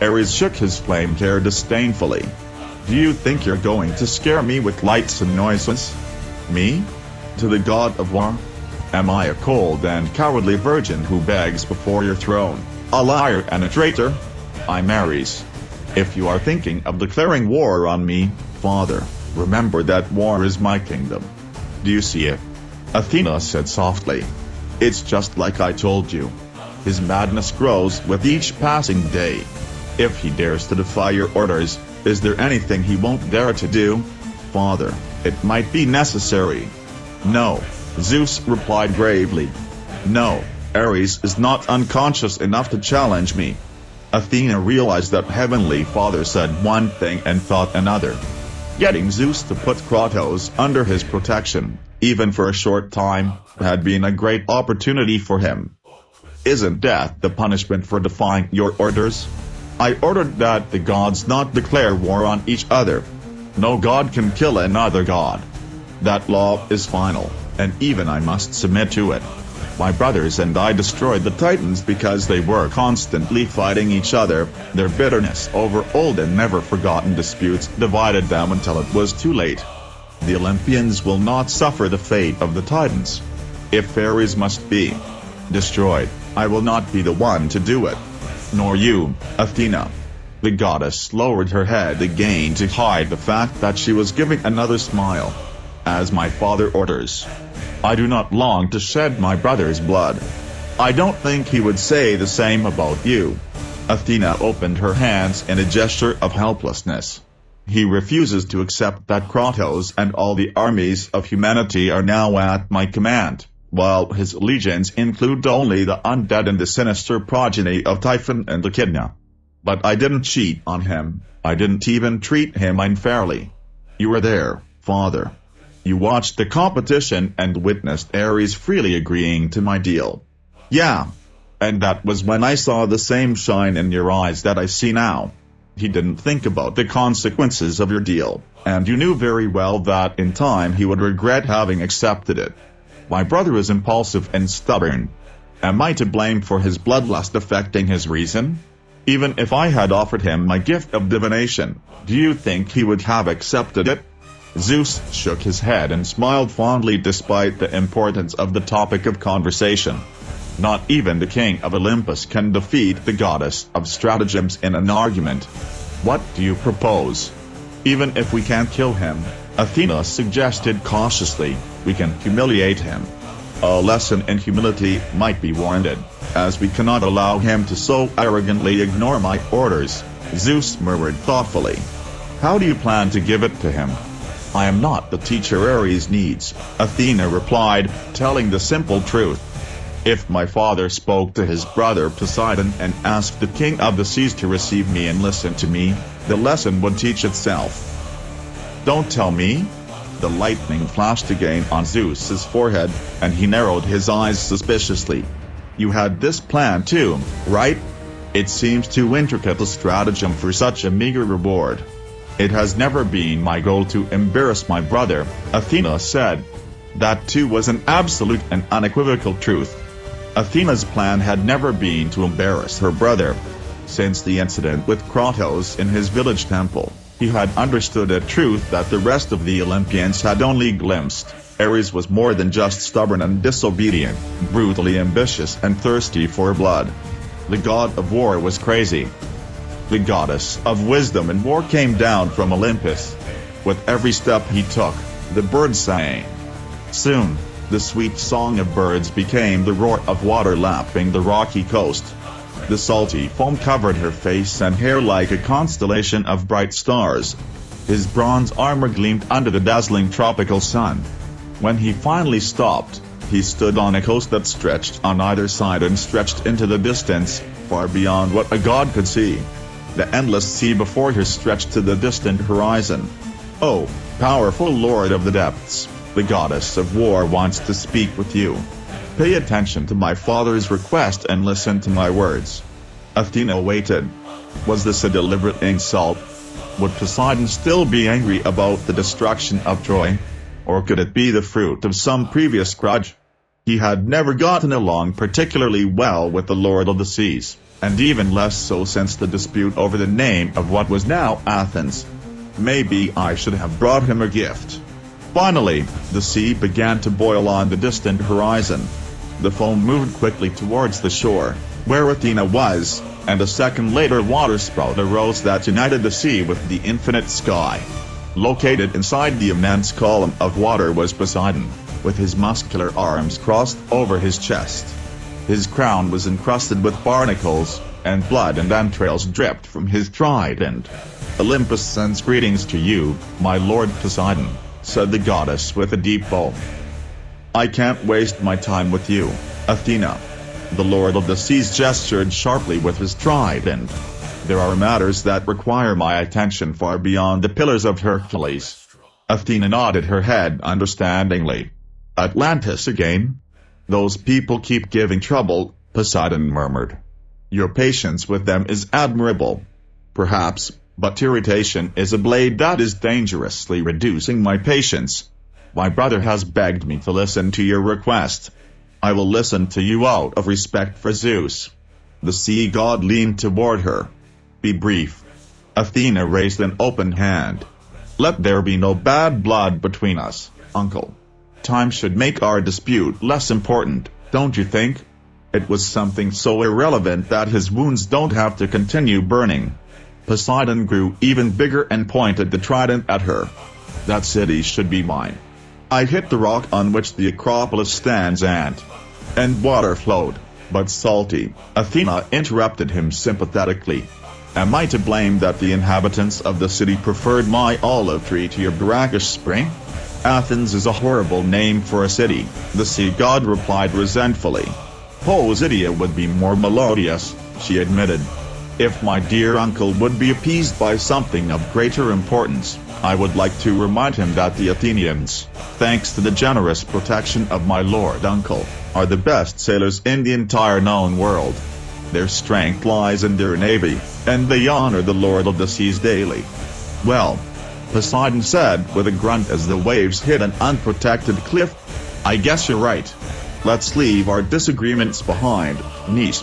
Ares shook his flamed hair disdainfully. Do you think you're going to scare me with lights and noises? Me? To the god of war? Am I a cold and cowardly virgin who begs before your throne, a liar and a traitor? I'm Ares. If you are thinking of declaring war on me, father, remember that war is my kingdom. Do you see it? Athena said softly. It's just like I told you. His madness grows with each passing day. If he dares to defy your orders, is there anything he won't dare to do? Father, it might be necessary. No, Zeus replied gravely. No, Ares is not unconscious enough to challenge me. Athena realized that Heavenly Father said one thing and thought another. Getting Zeus to put Kratos under his protection, even for a short time, had been a great opportunity for him. Isn't death the punishment for defying your orders? I ordered that the gods not declare war on each other. No god can kill another god. That law is final, and even I must submit to it. My brothers and I destroyed the Titans because they were constantly fighting each other. Their bitterness over old and never forgotten disputes divided them until it was too late. The Olympians will not suffer the fate of the Titans. If Ares must be destroyed, I will not be the one to do it. Nor you, Athena. The goddess lowered her head again to hide the fact that she was giving another smile. As my father orders. I do not long to shed my brother's blood. I don't think he would say the same about you. Athena opened her hands in a gesture of helplessness. He refuses to accept that Kratos and all the armies of humanity are now at my command, while his legions include only the undead and the sinister progeny of Typhon and Echidna. But I didn't cheat on him. I didn't even treat him unfairly. You were there, father. You watched the competition and witnessed Ares freely agreeing to my deal. Yeah. And that was when I saw the same shine in your eyes that I see now. He didn't think about the consequences of your deal, and you knew very well that in time he would regret having accepted it. My brother is impulsive and stubborn. Am I to blame for his bloodlust affecting his reason? Even if I had offered him my gift of divination, do you think he would have accepted it? Zeus shook his head and smiled fondly despite the importance of the topic of conversation. Not even the king of Olympus can defeat the goddess of stratagems in an argument. What do you propose? Even if we can't kill him, Athena suggested cautiously, we can humiliate him. A lesson in humility might be warranted, as we cannot allow him to so arrogantly ignore my orders. Zeus murmured thoughtfully. How do you plan to give it to him? I am not the teacher Ares needs, Athena replied, telling the simple truth. If my father spoke to his brother Poseidon and asked the king of the seas to receive me and listen to me, the lesson would teach itself. Don't tell me? The lightning flashed again on Zeus's forehead, and he narrowed his eyes suspiciously. You had this plan too, right? It seems too intricate a stratagem for such a meager reward. It has never been my goal to embarrass my brother, Athena said. That too was an absolute and unequivocal truth. Athena's plan had never been to embarrass her brother. Since the incident with Kratos in his village temple, he had understood a truth that the rest of the Olympians had only glimpsed. Ares was more than just stubborn and disobedient, brutally ambitious and thirsty for blood. The god of war was crazy. The goddess of wisdom and war came down from Olympus. With every step he took, the birds sang. Soon, the sweet song of birds became the roar of water lapping the rocky coast. The salty foam covered her face and hair like a constellation of bright stars. His bronze armor gleamed under the dazzling tropical sun. When he finally stopped, he stood on a coast that stretched on either side and stretched into the distance, far beyond what a god could see. The endless sea before her stretched to the distant horizon. Oh, powerful lord of the depths, the goddess of war wants to speak with you. Pay attention to my father's request and listen to my words. Athena waited. Was this a deliberate insult? Would Poseidon still be angry about the destruction of Troy? Or could it be the fruit of some previous grudge? He had never gotten along particularly well with the Lord of the Seas, and even less so since the dispute over the name of what was now Athens. Maybe I should have brought him a gift. Finally, the sea began to boil on the distant horizon. The foam moved quickly towards the shore, where Athena was, and a second later waterspout arose that united the sea with the infinite sky. Located inside the immense column of water was Poseidon, with his muscular arms crossed over his chest. His crown was encrusted with barnacles, and blood and entrails dripped from his trident. "Olympus sends greetings to you, my lord Poseidon," said the goddess with a deep bow. "I can't waste my time with you, Athena." The Lord of the Seas gestured sharply with his trident. "There are matters that require my attention far beyond the Pillars of Hercules." Athena nodded her head understandingly. "Atlantis again? Those people keep giving trouble," Poseidon murmured. "Your patience with them is admirable. Perhaps, but irritation is a blade that is dangerously reducing my patience. My brother has begged me to listen to your request. I will listen to you out of respect for Zeus." The sea god leaned toward her. "Be brief." Athena raised an open hand. "Let there be no bad blood between us, uncle. Time should make our dispute less important, don't you think? It was something so irrelevant that his wounds don't have to continue burning." Poseidon grew even bigger and pointed the trident at her. "That city should be mine. I hit the rock on which the Acropolis stands and water flowed, but salty." Athena interrupted him sympathetically. "Am I to blame that the inhabitants of the city preferred my olive tree to your brackish spring?" "Athens is a horrible name for a city," the sea god replied resentfully. "Posidia would be more melodious," she admitted. "If my dear uncle would be appeased by something of greater importance, I would like to remind him that the Athenians, thanks to the generous protection of my lord uncle, are the best sailors in the entire known world. Their strength lies in their navy, and they honor the Lord of the Seas daily." "Well," Poseidon said with a grunt as the waves hit an unprotected cliff, "I guess you're right. Let's leave our disagreements behind, niece.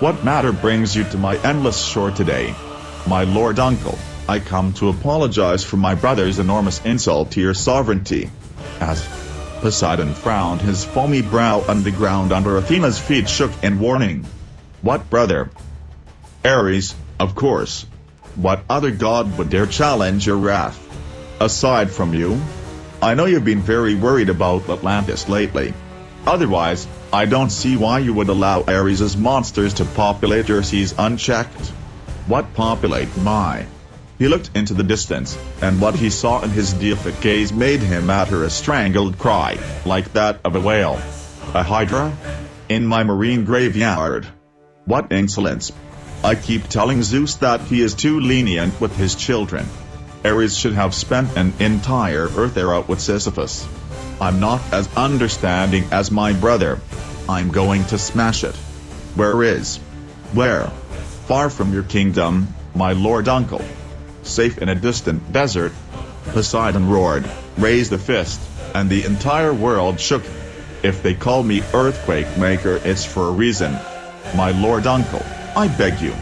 What matter brings you to my endless shore today?" "My lord uncle, I come to apologize for my brother's enormous insult to your sovereignty." As Poseidon frowned, his foamy brow on the ground under Athena's feet shook in warning. "What brother?" "Ares, of course. What other god would dare challenge your wrath? Aside from you? I know you've been very worried about Atlantis lately. Otherwise, I don't see why you would allow Ares' monsters to populate your seas unchecked." "What populate my?" He looked into the distance, and what he saw in his deific gaze made him utter a strangled cry, like that of a whale. "A hydra? In my marine graveyard? What insolence! I keep telling Zeus that he is too lenient with his children. Ares should have spent an entire Earth era with Sisyphus. I'm not as understanding as my brother. I'm going to smash it." "Where is?" "Where? Far from your kingdom, my lord uncle. Safe in a distant desert." Poseidon roared, raised a fist, and the entire world shook. "If they call me Earthquake Maker, it's for a reason. My lord uncle, I beg you."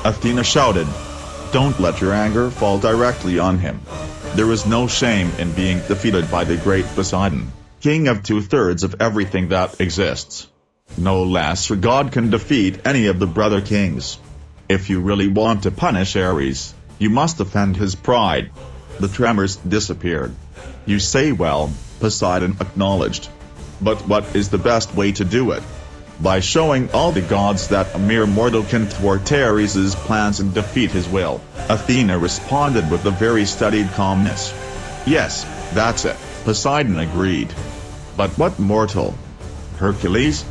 Athena shouted. "Don't let your anger fall directly on him. There is no shame in being defeated by the great Poseidon, king of 2/3 of everything that exists. No lesser god can defeat any of the brother kings. If you really want to punish Ares, you must offend his pride." The tremors disappeared. "You say well," Poseidon acknowledged. "But what is the best way to do it? By showing all the gods that a mere mortal can thwart Ares' plans and defeat his will," Athena responded with a very studied calmness. "Yes, that's it," Poseidon agreed. "But what mortal? Hercules?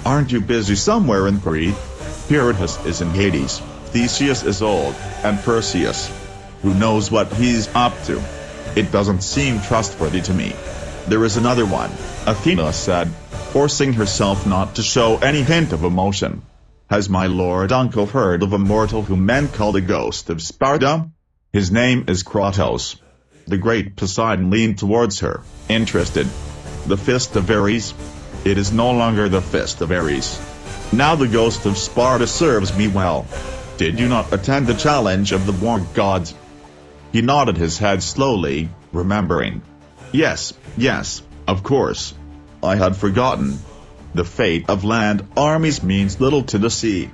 Aren't you busy somewhere in Crete? Pirithous is in Hades, Theseus is old, and Perseus. Who knows what he's up to? It doesn't seem trustworthy to me." "There is another one," Athena said, forcing herself not to show any hint of emotion. "Has my lord uncle heard of a mortal whom men call the ghost of Sparta? His name is Kratos." The great Poseidon leaned towards her, interested. "The fist of Ares? It is no longer the fist of Ares. Now the ghost of Sparta serves me well. Did you not attend the challenge of the war gods? He nodded his head slowly, remembering. Yes, of course. I had forgotten. The fate of land armies means little to the sea.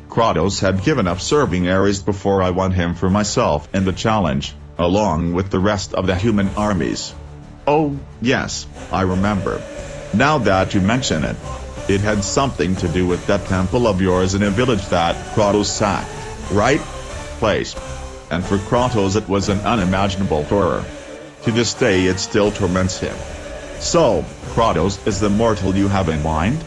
Kratos had given up serving Ares before I won him for myself in the challenge, along with the rest of the human armies. Oh, yes, I remember. Now that you mention it, it had something to do with that temple of yours in a village that Kratos sacked, right? Place. And for Kratos it was an unimaginable horror. To this day it still torments him. So, Kratos is the mortal you have in mind?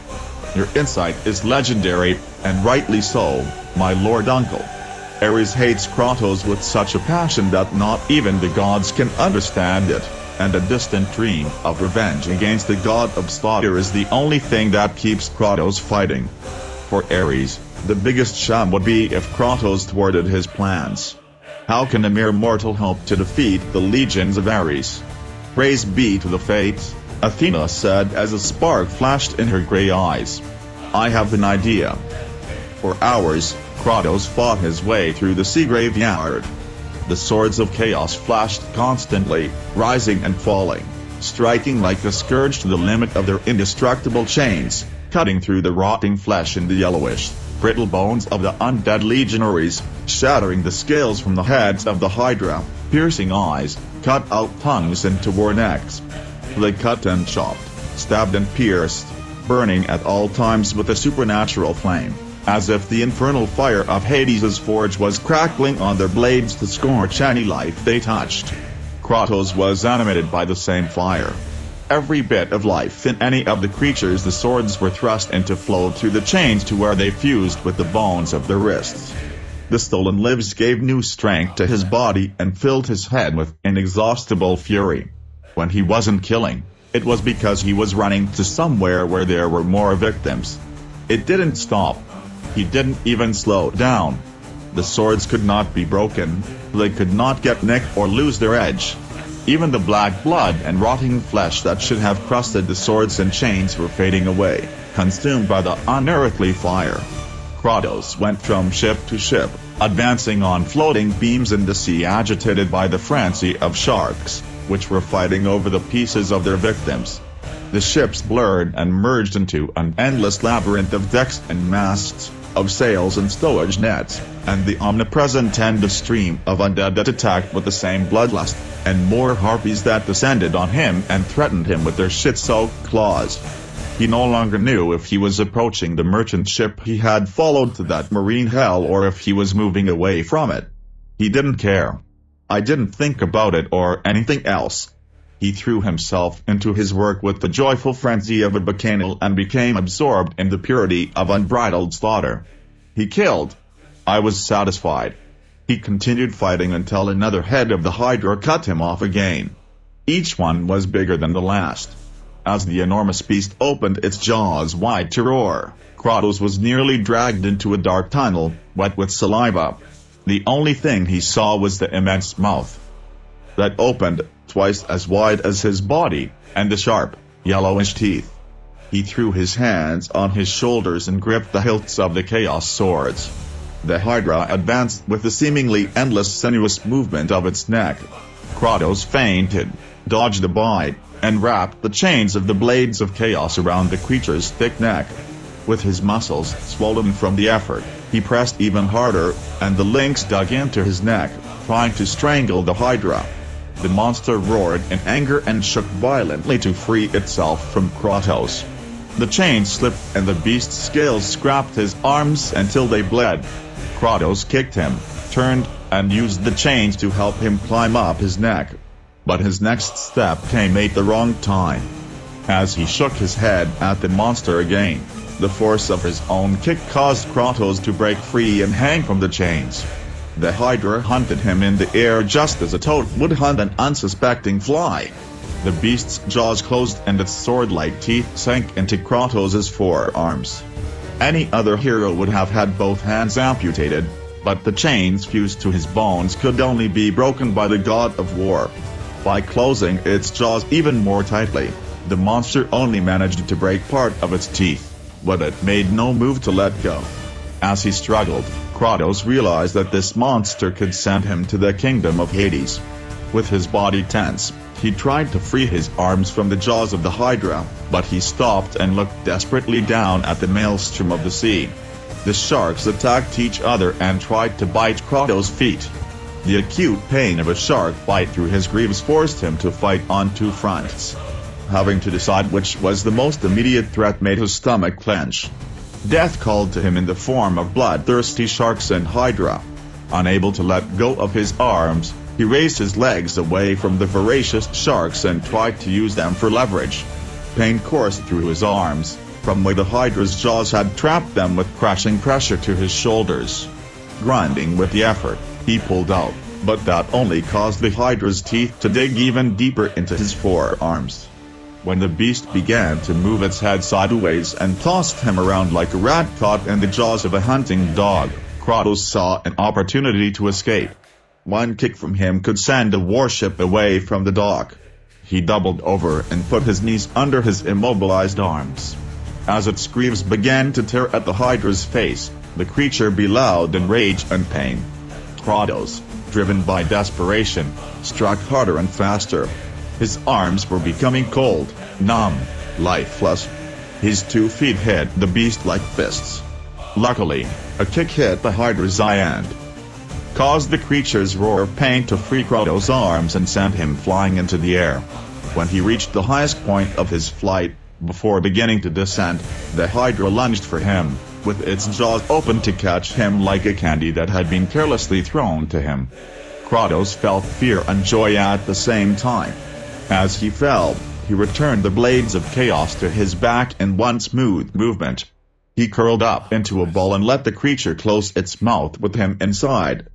Your insight is legendary, and rightly so, my lord uncle. Ares hates Kratos with such a passion that not even the gods can understand it, and a distant dream of revenge against the god of slaughter is the only thing that keeps Kratos fighting. For Ares, the biggest shame would be if Kratos thwarted his plans. How can a mere mortal hope to defeat the legions of Ares? Praise be to the fates, Athena said as a spark flashed in her grey eyes. I have an idea. For hours, Kratos fought his way through the sea graveyard. The swords of chaos flashed constantly, rising and falling, striking like a scourge to the limit of their indestructible chains, cutting through the rotting flesh and the yellowish, brittle bones of the undead legionaries, shattering the scales from the heads of the Hydra, piercing eyes, cut out tongues and tore necks. They cut and chopped, stabbed and pierced, burning at all times with a supernatural flame, as if the infernal fire of Hades' forge was crackling on their blades to scorch any life they touched. Kratos was animated by the same fire. Every bit of life in any of the creatures the swords were thrust into flowed through the chains to where they fused with the bones of their wrists. The stolen lives gave new strength to his body and filled his head with inexhaustible fury. When he wasn't killing, it was because he was running to somewhere where there were more victims. It didn't stop. He didn't even slow down. The swords could not be broken, they could not get nicked or lose their edge. Even the black blood and rotting flesh that should have crusted the swords and chains were fading away, consumed by the unearthly fire. Kratos went from ship to ship, advancing on floating beams in the sea agitated by the frenzy of sharks, which were fighting over the pieces of their victims. The ships blurred and merged into an endless labyrinth of decks and masts, of sails and stowage nets, and the omnipresent endless stream of undead that attacked with the same bloodlust, and more harpies that descended on him and threatened him with their shit-soaked claws. He no longer knew if he was approaching the merchant ship he had followed to that marine hell or if he was moving away from it. He didn't care. I didn't think about it or anything else. He threw himself into his work with the joyful frenzy of a bacchanal and became absorbed in the purity of unbridled slaughter. He killed. I was satisfied. He continued fighting until another head of the Hydra cut him off again. Each one was bigger than the last. As the enormous beast opened its jaws wide to roar, Kratos was nearly dragged into a dark tunnel, wet with saliva. The only thing he saw was the immense mouth that opened, twice as wide as his body, and the sharp, yellowish teeth. He threw his hands on his shoulders and gripped the hilts of the Chaos swords. The Hydra advanced with the seemingly endless sinuous movement of its neck. Kratos feinted, dodged a bite, and wrapped the chains of the blades of Chaos around the creature's thick neck. With his muscles swollen from the effort, he pressed even harder, and the links dug into his neck, trying to strangle the Hydra. The monster roared in anger and shook violently to free itself from Kratos. The chains slipped and the beast's scales scraped his arms until they bled. Kratos kicked him, turned, and used the chains to help him climb up his neck. But his next step came at the wrong time. As he shook his head at the monster again, the force of his own kick caused Kratos to break free and hang from the chains. The Hydra hunted him in the air just as a toad would hunt an unsuspecting fly. The beast's jaws closed and its sword-like teeth sank into Kratos' forearms. Any other hero would have had both hands amputated, but the chains fused to his bones could only be broken by the god of war. By closing its jaws even more tightly, The monster only managed to break part of its teeth, but it made no move to let go. As he struggled, Kratos realized that this monster could send him to the kingdom of Hades. With his body tense, he tried to free his arms from the jaws of the Hydra, but he stopped and looked desperately down at the maelstrom of the sea. The sharks attacked each other and tried to bite Kratos' feet. The acute pain of a shark bite through his greaves forced him to fight on two fronts. Having to decide which was the most immediate threat made his stomach clench. Death called to him in the form of bloodthirsty sharks and Hydra. Unable to let go of his arms, he raised his legs away from the voracious sharks and tried to use them for leverage. Pain coursed through his arms, from where the Hydra's jaws had trapped them with crushing pressure to his shoulders. Grinding with the effort, he pulled out, but that only caused the Hydra's teeth to dig even deeper into his forearms. When the beast began to move its head sideways and tossed him around like a rat caught in the jaws of a hunting dog, Kratos saw an opportunity to escape. One kick from him could send a warship away from the dock. He doubled over and put his knees under his immobilized arms. As its greaves began to tear at the Hydra's face, the creature bellowed in rage and pain. Kratos, driven by desperation, struck harder and faster. His arms were becoming cold, numb, lifeless. His 2 feet hit the beast like fists. Luckily, a kick hit the Hydra's eye, caused the creature's roar of pain to free Kratos' arms and send him flying into the air. When he reached the highest point of his flight, before beginning to descend, the Hydra lunged for him, with its jaws open to catch him like a candy that had been carelessly thrown to him. Kratos felt fear and joy at the same time. As he fell, he returned the blades of chaos to his back in one smooth movement. He curled up into a ball and let the creature close its mouth with him inside.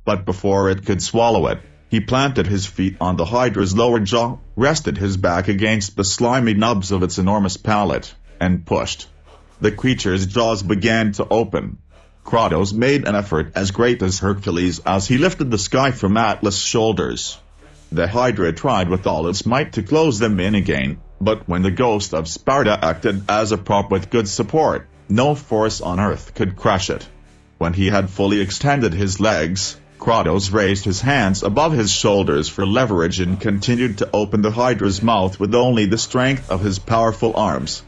But before it could swallow it, he planted his feet on the Hydra's lower jaw, rested his back against the slimy nubs of its enormous palate, and pushed. The creature's jaws began to open. Kratos made an effort as great as Hercules as he lifted the sky from Atlas' shoulders. The Hydra tried with all its might to close them in again, but when the ghost of Sparta acted as a prop with good support, no force on earth could crush it. When he had fully extended his legs, Kratos raised his hands above his shoulders for leverage and continued to open the Hydra's mouth with only the strength of his powerful arms.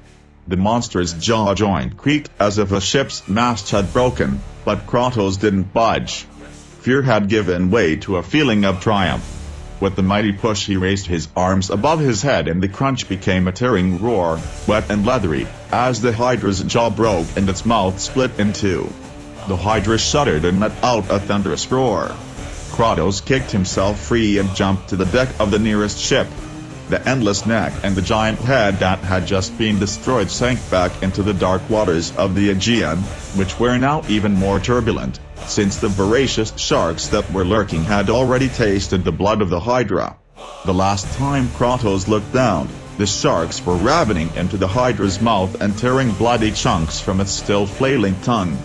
The monster's jaw joint creaked as if a ship's mast had broken, but Kratos didn't budge. Fear had given way to a feeling of triumph. With the mighty push he raised his arms above his head and the crunch became a tearing roar, wet and leathery, as the Hydra's jaw broke and its mouth split in two. The Hydra shuddered and let out a thunderous roar. Kratos kicked himself free and jumped to the deck of the nearest ship. The endless neck and the giant head that had just been destroyed sank back into the dark waters of the Aegean, which were now even more turbulent, since the voracious sharks that were lurking had already tasted the blood of the Hydra. The last time Kratos looked down, the sharks were ravening into the Hydra's mouth and tearing bloody chunks from its still flailing tongue.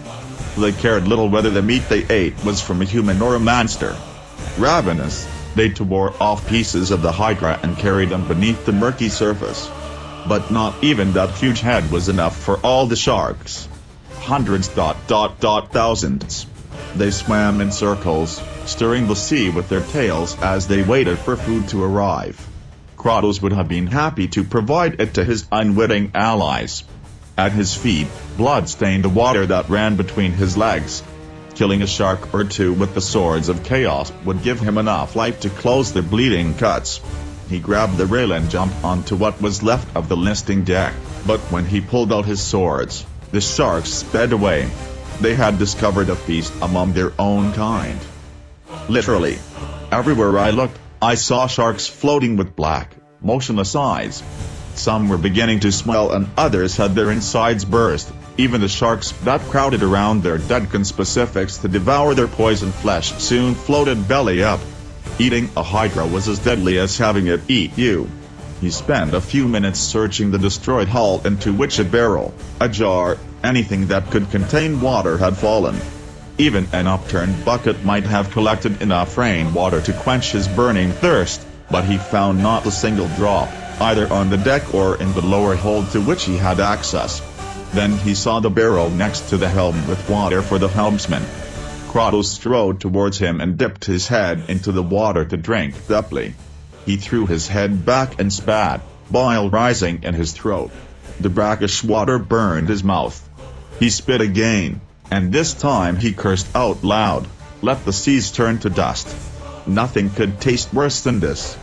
They cared little whether the meat they ate was from a human or a monster. Ravenous, they tore off pieces of the Hydra and carried them beneath the murky surface. But not even that huge head was enough for all the sharks. Hundreds, thousands. They swam in circles, stirring the sea with their tails as they waited for food to arrive. Kratos would have been happy to provide it to his unwitting allies. At his feet, blood stained the water that ran between his legs. Killing a shark or two with the swords of chaos would give him enough life to close the bleeding cuts. He grabbed the rail and jumped onto what was left of the listing deck, but when he pulled out his swords, the sharks sped away. They had discovered a feast among their own kind. Literally, everywhere I looked, I saw sharks floating with black, motionless eyes. Some were beginning to swell and others had their insides burst. Even the sharks that crowded around their dead conspecifics to devour their poison flesh soon floated belly up. Eating a Hydra was as deadly as having it eat you. He spent a few minutes searching the destroyed hull into which a barrel, a jar, anything that could contain water had fallen. Even an upturned bucket might have collected enough rainwater to quench his burning thirst, but he found not a single drop. either on the deck or in the lower hold to which he had access. Then he saw the barrel next to the helm with water for the helmsman. Kratos strode towards him and dipped his head into the water to drink deeply. He threw his head back and spat, bile rising in his throat. The brackish water burned his mouth. He spit again, and this time he cursed out loud, "Let the seas turn to dust." Nothing could taste worse than this.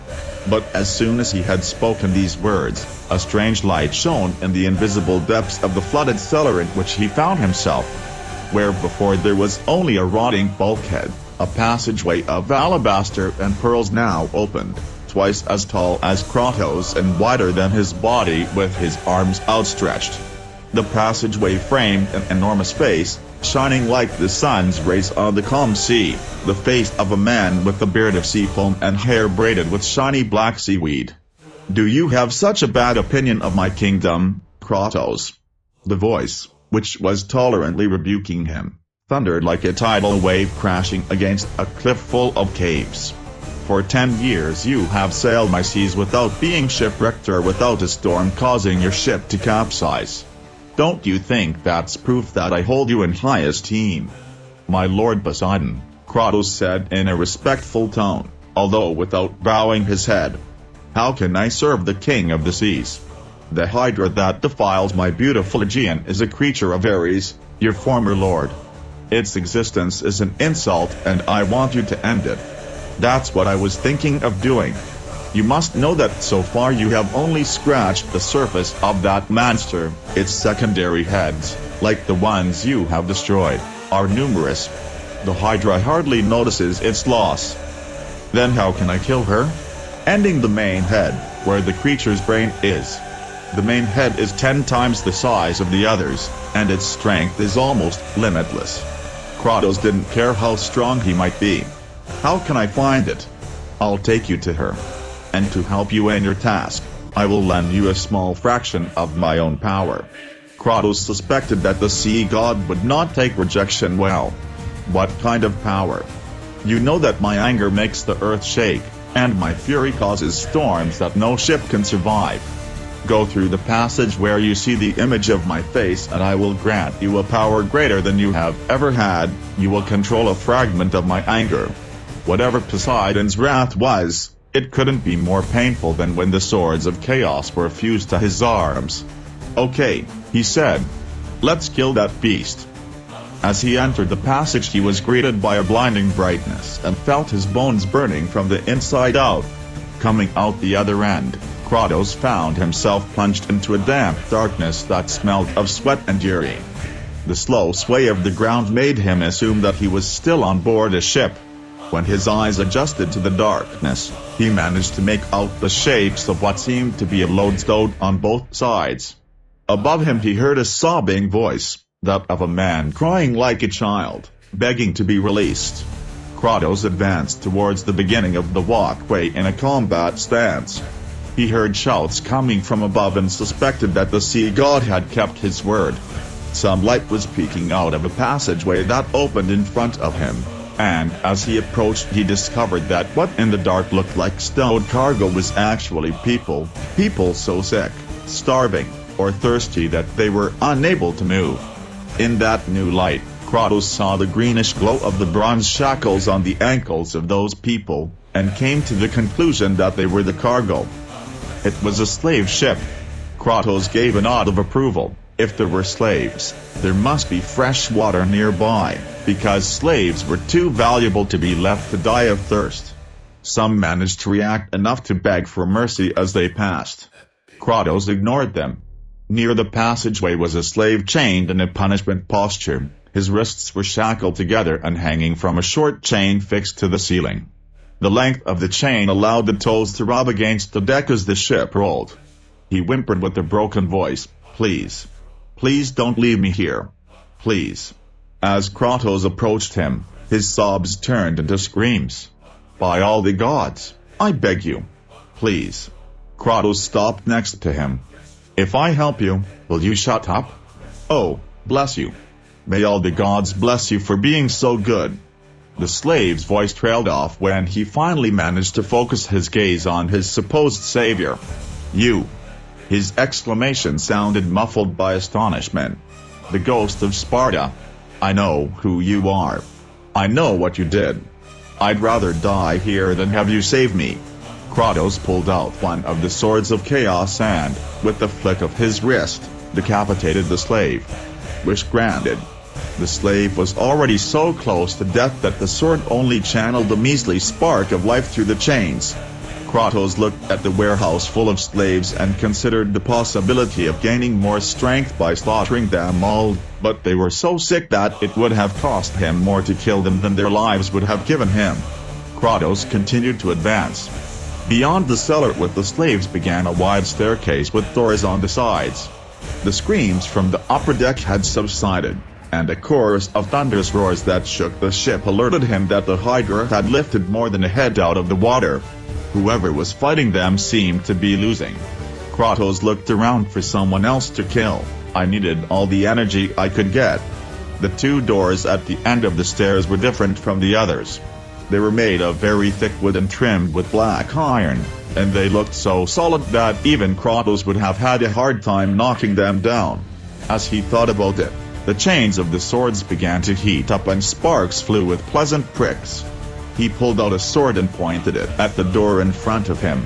But as soon as he had spoken these words, a strange light shone in the invisible depths of the flooded cellar in which he found himself. Where before there was only a rotting bulkhead, a passageway of alabaster and pearls now opened, twice as tall as Kratos and wider than his body, with his arms outstretched. The passageway framed an enormous face, shining like the sun's rays on the calm sea, the face of a man with a beard of sea foam and hair braided with shiny black seaweed. "Do you have such a bad opinion of my kingdom, Kratos?" The voice, which was tolerantly rebuking him, thundered like a tidal wave crashing against a cliff full of caves. "For 10 years you have sailed my seas without being shipwrecked or without a storm causing your ship to capsize. Don't you think that's proof that I hold you in high esteem?" "My lord Poseidon," Kratos said in a respectful tone, although without bowing his head. "How can I serve the king of the seas? The hydra that defiles my beautiful Aegean is a creature of Ares, your former lord. Its existence is an insult and I want you to end it. That's what I was thinking of doing. You must know that so far you have only scratched the surface of that monster. Its secondary heads, like the ones you have destroyed, are numerous. The Hydra hardly notices its loss. Then how can I kill her? Ending the main head, where the creature's brain is. The main head is 10 times the size of the others, and its strength is almost limitless." Kratos didn't care how strong he might be. "How can I find it? I'll take you to her. And to help you in your task, I will lend you a small fraction of my own power." Kratos suspected that the sea god would not take rejection well. "What kind of power?" "You know that my anger makes the earth shake, and my fury causes storms that no ship can survive. Go through the passage where you see the image of my face and I will grant you a power greater than you have ever had. You will control a fragment of my anger. Whatever Poseidon's wrath was, it couldn't be more painful than when the swords of chaos were fused to his arms." "Okay," he said. "Let's kill that beast." As he entered the passage he was greeted by a blinding brightness and felt his bones burning from the inside out. Coming out the other end, Kratos found himself plunged into a damp darkness that smelled of sweat and urine. The slow sway of the ground made him assume that he was still on board a ship. When his eyes adjusted to the darkness, he managed to make out the shapes of what seemed to be a loadstone on both sides. Above him he heard a sobbing voice, that of a man crying like a child, begging to be released. Kratos advanced towards the beginning of the walkway in a combat stance. He heard shouts coming from above and suspected that the sea god had kept his word. Some light was peeking out of a passageway that opened in front of him. And as he approached he discovered that what in the dark looked like stowed cargo was actually people so sick, starving, or thirsty that they were unable to move. In that new light, Kratos saw the greenish glow of the bronze shackles on the ankles of those people, and came to the conclusion that they were the cargo. It was a slave ship. Kratos gave a nod of approval. If there were slaves, there must be fresh water nearby, because slaves were too valuable to be left to die of thirst. Some managed to react enough to beg for mercy as they passed. Kratos ignored them. Near the passageway was a slave chained in a punishment posture. His wrists were shackled together and hanging from a short chain fixed to the ceiling. The length of the chain allowed the toes to rub against the deck as the ship rolled. He whimpered with a broken voice, "Please. Please don't leave me here. Please." As Kratos approached him, his sobs turned into screams. "By all the gods, I beg you. Please." Kratos stopped next to him. "If I help you, will you shut up? Oh, bless you. May all the gods bless you for being so good." The slave's voice trailed off when he finally managed to focus his gaze on his supposed savior. You. His exclamation sounded muffled by astonishment. The ghost of Sparta. I know who you are. I know what you did. I'd rather die here than have you save me. Kratos pulled out one of the swords of chaos and, with the flick of his wrist, decapitated the slave. Wish granted. The slave was already so close to death that the sword only channeled a measly spark of life through the chains. Kratos looked at the warehouse full of slaves and considered the possibility of gaining more strength by slaughtering them all, but they were so sick that it would have cost him more to kill them than their lives would have given him. Kratos continued to advance. Beyond the cellar with the slaves began a wide staircase with doors on the sides. The screams from the upper deck had subsided, and a chorus of thunderous roars that shook the ship alerted him that the Hydra had lifted more than a head out of the water. Whoever was fighting them seemed to be losing. Kratos looked around for someone else to kill. I needed all the energy I could get. The two doors at the end of the stairs were different from the others. They were made of very thick wood and trimmed with black iron, and they looked so solid that even Kratos would have had a hard time knocking them down. As he thought about it, the chains of the swords began to heat up and sparks flew with pleasant pricks. He pulled out a sword and pointed it at the door in front of him.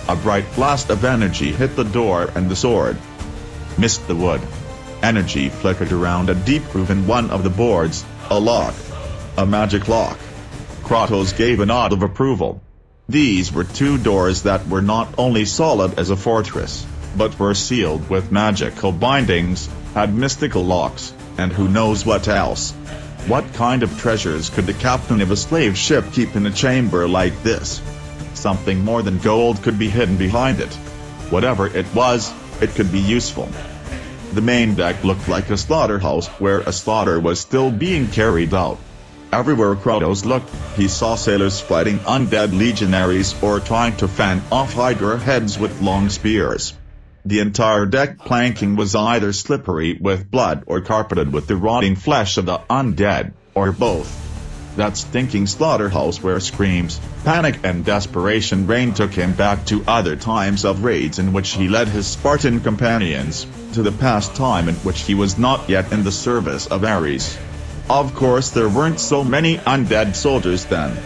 A bright blast of energy hit the door and the sword missed the wood. Energy flickered around a deep groove in one of the boards, a lock. A magic lock. Kratos gave a nod of approval. These were two doors that were not only solid as a fortress, but were sealed with magical bindings, had mystical locks, and who knows what else. What kind of treasures could the captain of a slave ship keep in a chamber like this? Something more than gold could be hidden behind it. Whatever it was, it could be useful. The main deck looked like a slaughterhouse where a slaughter was still being carried out. Everywhere Kratos looked, he saw sailors fighting undead legionaries or trying to fan off Hydra heads with long spears. The entire deck planking was either slippery with blood or carpeted with the rotting flesh of the undead, or both. That stinking slaughterhouse where screams, panic and desperation reigned took him back to other times of raids in which he led his Spartan companions, to the past time in which he was not yet in the service of Ares. Of course there weren't so many undead soldiers then.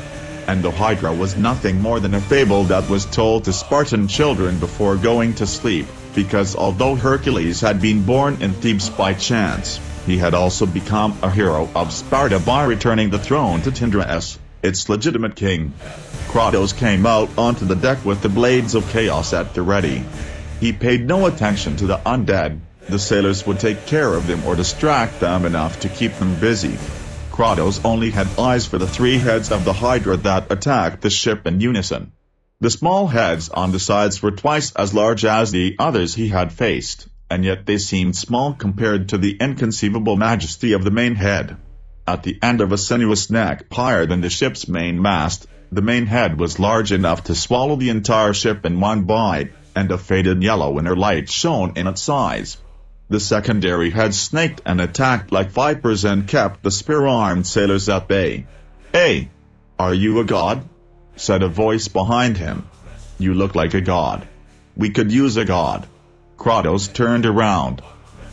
And the Hydra was nothing more than a fable that was told to Spartan children before going to sleep. Because although Hercules had been born in Thebes by chance, he had also become a hero of Sparta by returning the throne to Tyndareus, its legitimate king. Kratos came out onto the deck with the blades of chaos at the ready. He paid no attention to the undead. The sailors would take care of them or distract them enough to keep them busy. Kratos only had eyes for the three heads of the Hydra that attacked the ship in unison. The small heads on the sides were twice as large as the others he had faced, and yet they seemed small compared to the inconceivable majesty of the main head. At the end of a sinuous neck higher than the ship's main mast, the main head was large enough to swallow the entire ship in one bite, and a faded yellow inner light shone in its eyes. The secondary heads snaked and attacked like vipers and kept the spear-armed sailors at bay. "Hey! Are you a god?" said a voice behind him. "You look like a god. We could use a god." Kratos turned around.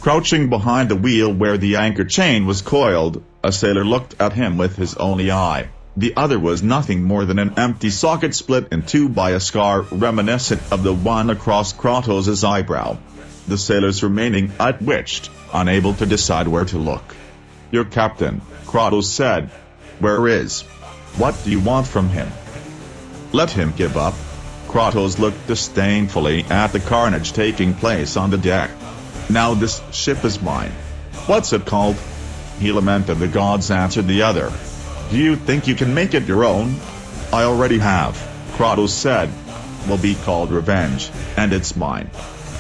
Crouching behind the wheel where the anchor chain was coiled, a sailor looked at him with his only eye. The other was nothing more than an empty socket split in two by a scar reminiscent of the one across Kratos' eyebrow. The sailors remaining outwitched, unable to decide where to look. "Your captain," Kratos said. "Where is? What do you want from him?" "Let him give up." Kratos looked disdainfully at the carnage taking place on the deck. "Now this ship is mine." "What's it called?" "He lamented the gods," answered the other. "Do you think you can make it your own?" "I already have," Kratos said. "Will be called Revenge, and it's mine.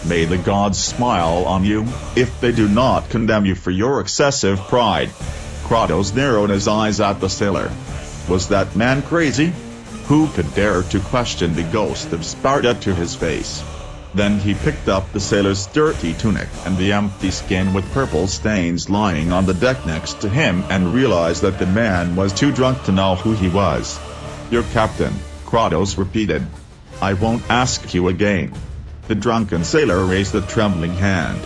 May the gods smile on you, if they do not condemn you for your excessive pride." Kratos narrowed his eyes at the sailor. Was that man crazy? Who could dare to question the ghost of Sparta to his face? Then he picked up the sailor's dirty tunic and the empty skin with purple stains lying on the deck next to him and realized that the man was too drunk to know who he was. "Your captain," Kratos repeated. "I won't ask you again." The drunken sailor raised a trembling hand.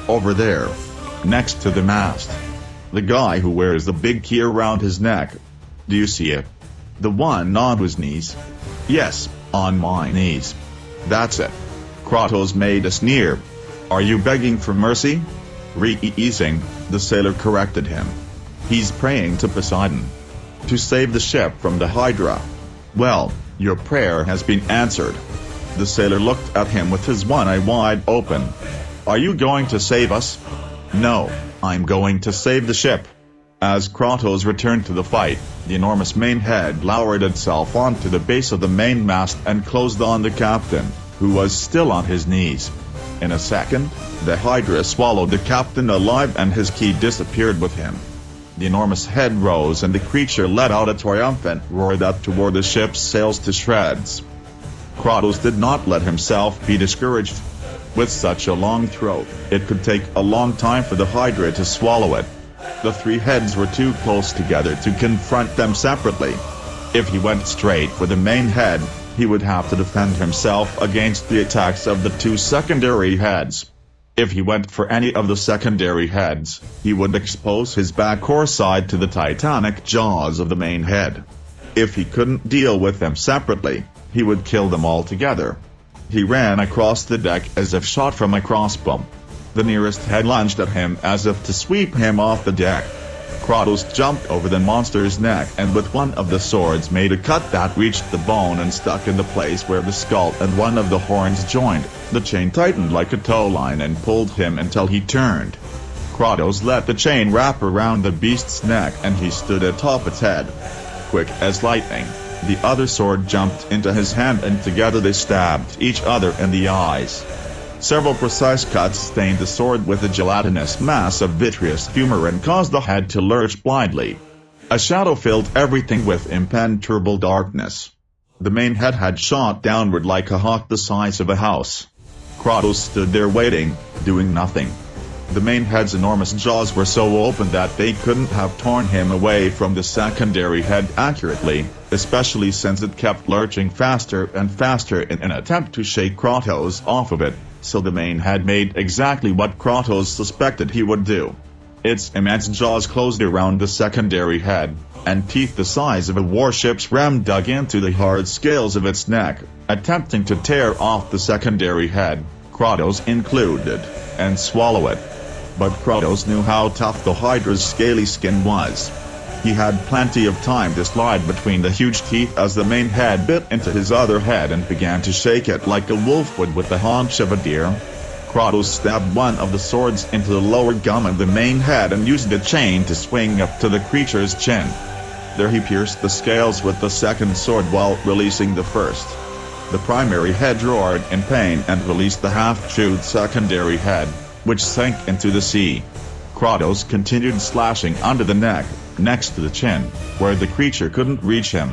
"Over there. Next to the mast. The guy who wears the big key around his neck. Do you see it? The one on his knees?" "Yes, on my knees." "That's it." Kratos made a sneer. "Are you begging for mercy?" "Re-easing," the sailor corrected him. "He's praying to Poseidon. To save the ship from the Hydra." "Well, your prayer has been answered." The sailor looked at him with his one eye wide open. "Are you going to save us?" "No, I'm going to save the ship." As Kratos returned to the fight, the enormous main head lowered itself onto the base of the mainmast and closed on the captain, who was still on his knees. In a second, the Hydra swallowed the captain alive and his key disappeared with him. The enormous head rose and the creature let out a triumphant roar that tore the ship's sails to shreds. Kratos did not let himself be discouraged. With such a long throat, it could take a long time for the Hydra to swallow it. The three heads were too close together to confront them separately. If he went straight for the main head, he would have to defend himself against the attacks of the two secondary heads. If he went for any of the secondary heads, he would expose his back or side to the titanic jaws of the main head. If he couldn't deal with them separately, he would kill them all together. He ran across the deck as if shot from a crossbow. The nearest head lunged at him as if to sweep him off the deck. Kratos jumped over the monster's neck and with one of the swords made a cut that reached the bone and stuck in the place where the skull and one of the horns joined. The chain tightened like a tow line and pulled him until he turned. Kratos let the chain wrap around the beast's neck and he stood atop its head. Quick as lightning, the other sword jumped into his hand and together they stabbed each other in the eyes. Several precise cuts stained the sword with a gelatinous mass of vitreous humor and caused the head to lurch blindly. A shadow filled everything with impenetrable darkness. The main head had shot downward like a hawk the size of a house. Kratos stood there waiting, doing nothing. The main head's enormous jaws were so open that they couldn't have torn him away from the secondary head accurately, especially since it kept lurching faster and faster in an attempt to shake Kratos off of it. So the main head made exactly what Kratos suspected he would do. Its immense jaws closed around the secondary head, and teeth the size of a warship's ram dug into the hard scales of its neck, attempting to tear off the secondary head, Kratos included, and swallow it. But Kratos knew how tough the Hydra's scaly skin was. He had plenty of time to slide between the huge teeth as the main head bit into his other head and began to shake it like a wolf would with the haunch of a deer. Kratos stabbed one of the swords into the lower gum of the main head and used the chain to swing up to the creature's chin. There he pierced the scales with the second sword while releasing the first. The primary head roared in pain and released the half-chewed secondary head, which sank into the sea. Kratos continued slashing under the neck, next to the chin, where the creature couldn't reach him.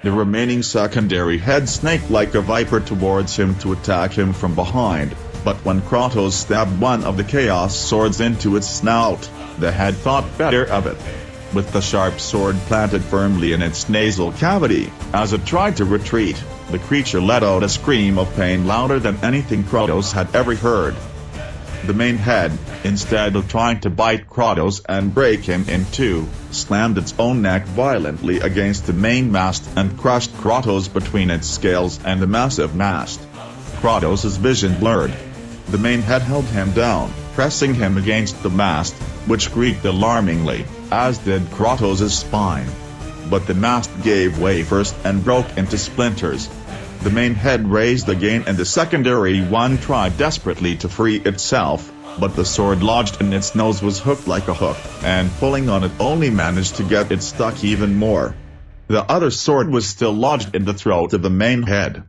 The remaining secondary head snaked like a viper towards him to attack him from behind, but when Kratos stabbed one of the Chaos swords into its snout, the head thought better of it. With the sharp sword planted firmly in its nasal cavity, as it tried to retreat, the creature let out a scream of pain louder than anything Kratos had ever heard. The main head, instead of trying to bite Kratos and break him in two, slammed its own neck violently against the mainmast and crushed Kratos between its scales and the massive mast. Kratos' vision blurred. The main head held him down, pressing him against the mast, which creaked alarmingly, as did Kratos' spine. But the mast gave way first and broke into splinters. The main head raised again and the secondary one tried desperately to free itself, but the sword lodged in its nose was hooked like a hook, and pulling on it only managed to get it stuck even more. The other sword was still lodged in the throat of the main head.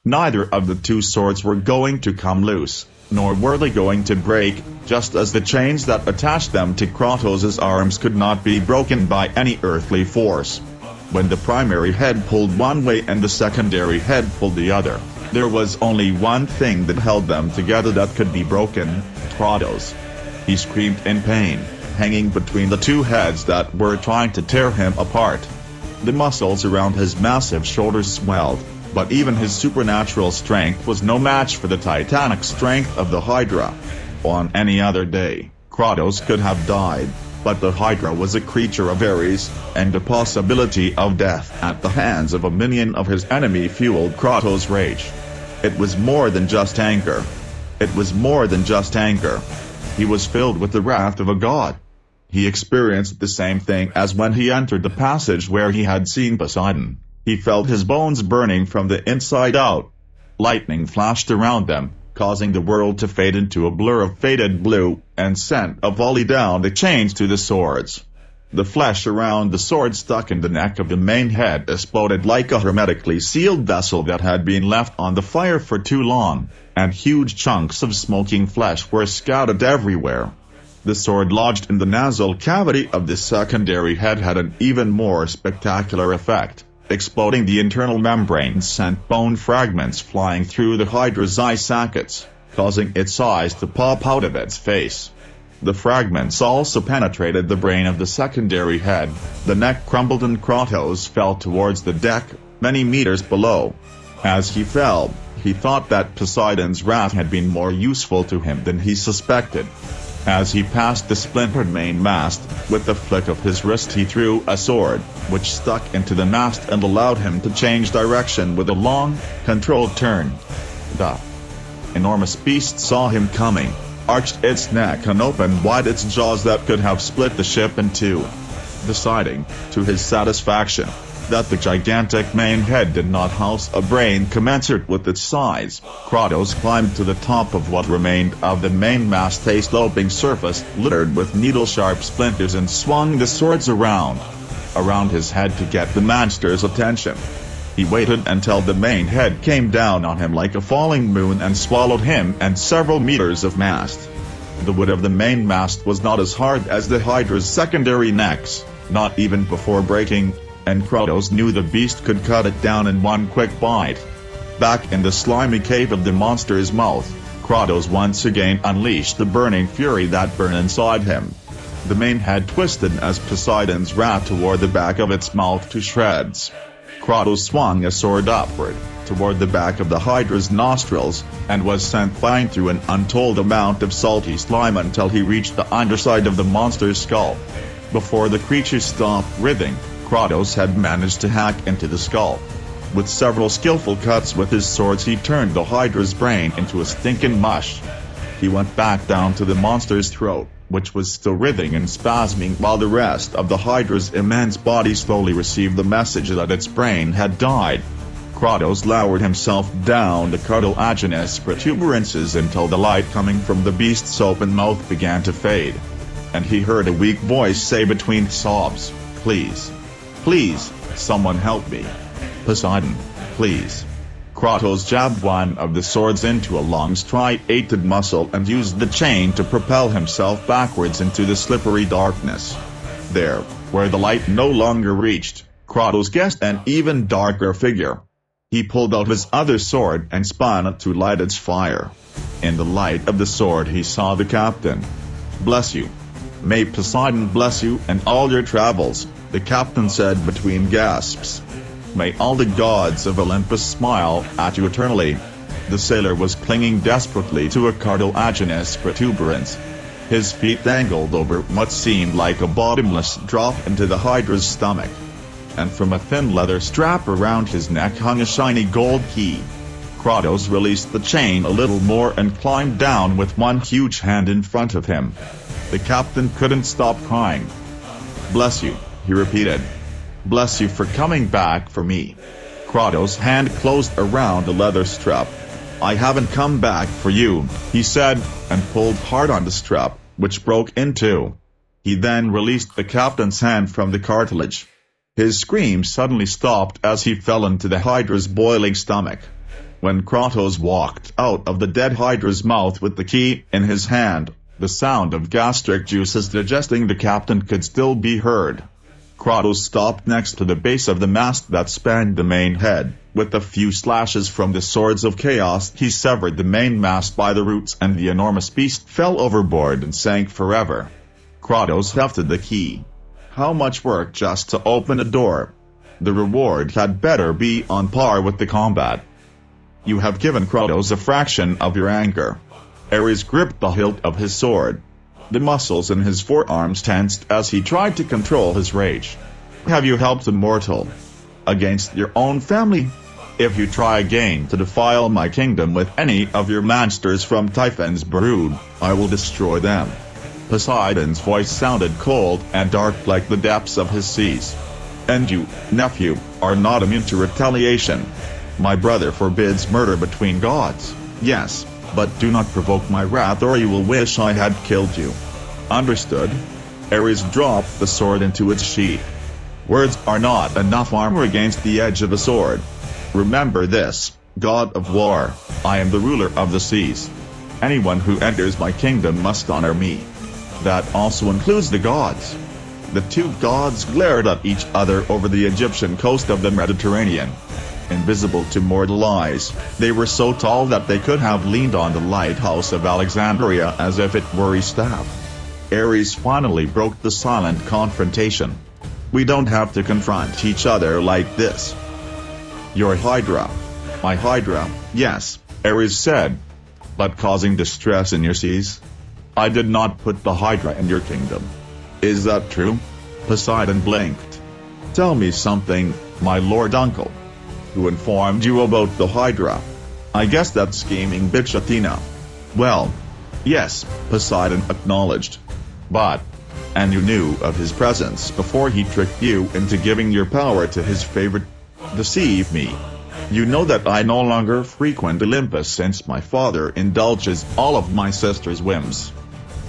Neither of the two swords were going to come loose, nor were they going to break, just as the chains that attached them to Kratos' arms could not be broken by any earthly force. When the primary head pulled one way and the secondary head pulled the other, there was only one thing that held them together that could be broken: Kratos. He screamed in pain, hanging between the two heads that were trying to tear him apart. The muscles around his massive shoulders swelled, But even his supernatural strength was no match for the titanic strength of the Hydra. On any other day, Kratos could have died, but the Hydra was a creature of Ares, and the possibility of death at the hands of a minion of his enemy fueled Kratos' rage. It was more than just anger. It was more than just anger. He was filled with the wrath of a god. He experienced the same thing as when he entered the passage where he had seen Poseidon. He felt his bones burning from the inside out. Lightning flashed around them, causing the world to fade into a blur of faded blue, and sent a volley down the chains to the swords. The flesh around the sword stuck in the neck of the main head exploded like a hermetically sealed vessel that had been left on the fire for too long, and huge chunks of smoking flesh were scattered everywhere. The sword lodged in the nasal cavity of the secondary head had an even more spectacular effect. Exploding the internal membrane sent bone fragments flying through the Hydra's eye sockets, causing its eyes to pop out of its face. The fragments also penetrated the brain of the secondary head. The neck crumbled and Kratos fell towards the deck, many meters below. As he fell, he thought that Poseidon's wrath had been more useful to him than he suspected. As he passed the splintered mainmast, with the flick of his wrist he threw a sword, which stuck into the mast and allowed him to change direction with a long, controlled turn. The enormous beast saw him coming, arched its neck and opened wide its jaws that could have split the ship in two. Deciding, to his satisfaction, that the gigantic main head did not house a brain commensurate with its size, Kratos climbed to the top of what remained of the mainmast, a sloping surface littered with needle-sharp splinters, and swung the swords around his head to get the monster's attention. He waited until the main head came down on him like a falling moon and swallowed him and several meters of mast. The wood of the mainmast was not as hard as the Hydra's secondary necks, not even before breaking, and Kratos knew the beast could cut it down in one quick bite. Back in the slimy cave of the monster's mouth, Kratos once again unleashed the burning fury that burned inside him. The main head twisted as Poseidon's wrath tore the back of its mouth to shreds. Kratos swung a sword upward, toward the back of the Hydra's nostrils, and was sent flying through an untold amount of salty slime until he reached the underside of the monster's skull. Before the creature stopped writhing, Kratos had managed to hack into the skull. With several skillful cuts with his swords he turned the Hydra's brain into a stinking mush. He went back down to the monster's throat, which was still writhing and spasming, while the rest of the Hydra's immense body slowly received the message that its brain had died. Kratos lowered himself down the cartilaginous protuberances until the light coming from the beast's open mouth began to fade. And he heard a weak voice say between sobs, "Please. Please, someone help me. Poseidon, please." Kratos jabbed one of the swords into a long striated muscle and used the chain to propel himself backwards into the slippery darkness. There, where the light no longer reached, Kratos guessed an even darker figure. He pulled out his other sword and spun it to light its fire. In the light of the sword he saw the captain. "Bless you. May Poseidon bless you and all your travels," the captain said between gasps. "May all the gods of Olympus smile at you eternally." The sailor was clinging desperately to a cartilaginous protuberance. His feet dangled over what seemed like a bottomless drop into the Hydra's stomach. And from a thin leather strap around his neck hung a shiny gold key. Kratos released the chain a little more and climbed down with one huge hand in front of him. The captain couldn't stop crying. "Bless you," he repeated. "Bless you for coming back for me." Kratos' hand closed around the leather strap. "I haven't come back for you," he said, and pulled hard on the strap, which broke in two. He then released the captain's hand from the cartilage. His screams suddenly stopped as he fell into the Hydra's boiling stomach. When Kratos walked out of the dead Hydra's mouth with the key in his hand, the sound of gastric juices digesting the captain could still be heard. Kratos stopped next to the base of the mast that spanned the main head. With a few slashes from the swords of chaos he severed the main mast by the roots, and the enormous beast fell overboard and sank forever. Kratos hefted the key. How much work just to open a door! The reward had better be on par with the combat. You have given Kratos a fraction of your anger. Ares gripped the hilt of his sword. The muscles in his forearms tensed as he tried to control his rage. Have you helped a mortal against your own family? If you try again to defile my kingdom with any of your monsters from Typhon's brood, I will destroy them. Poseidon's voice sounded cold and dark like the depths of his seas. And you, nephew, are not immune to retaliation. My brother forbids murder between gods, yes, but do not provoke my wrath or you will wish I had killed you. Understood? Ares dropped the sword into its sheath. Words are not enough armor against the edge of a sword. Remember this, God of War, I am the ruler of the seas. Anyone who enters my kingdom must honor me. That also includes the gods. The two gods glared at each other over the Egyptian coast of the Mediterranean. Invisible to mortal eyes, they were so tall that they could have leaned on the lighthouse of Alexandria as if it were a staff. Ares finally broke the silent confrontation. We don't have to confront each other like this. Your Hydra. My Hydra, yes, Ares said. But causing distress in your seas? I did not put the Hydra in your kingdom. Is that true? Poseidon blinked. Tell me something, my lord uncle. Who informed you about the Hydra? I guess that scheming bitch Athena. Well, yes, Poseidon acknowledged. But, and you knew of his presence before he tricked you into giving your power to his favorite. Deceive me. You know that I no longer frequent Olympus since my father indulges all of my sister's whims.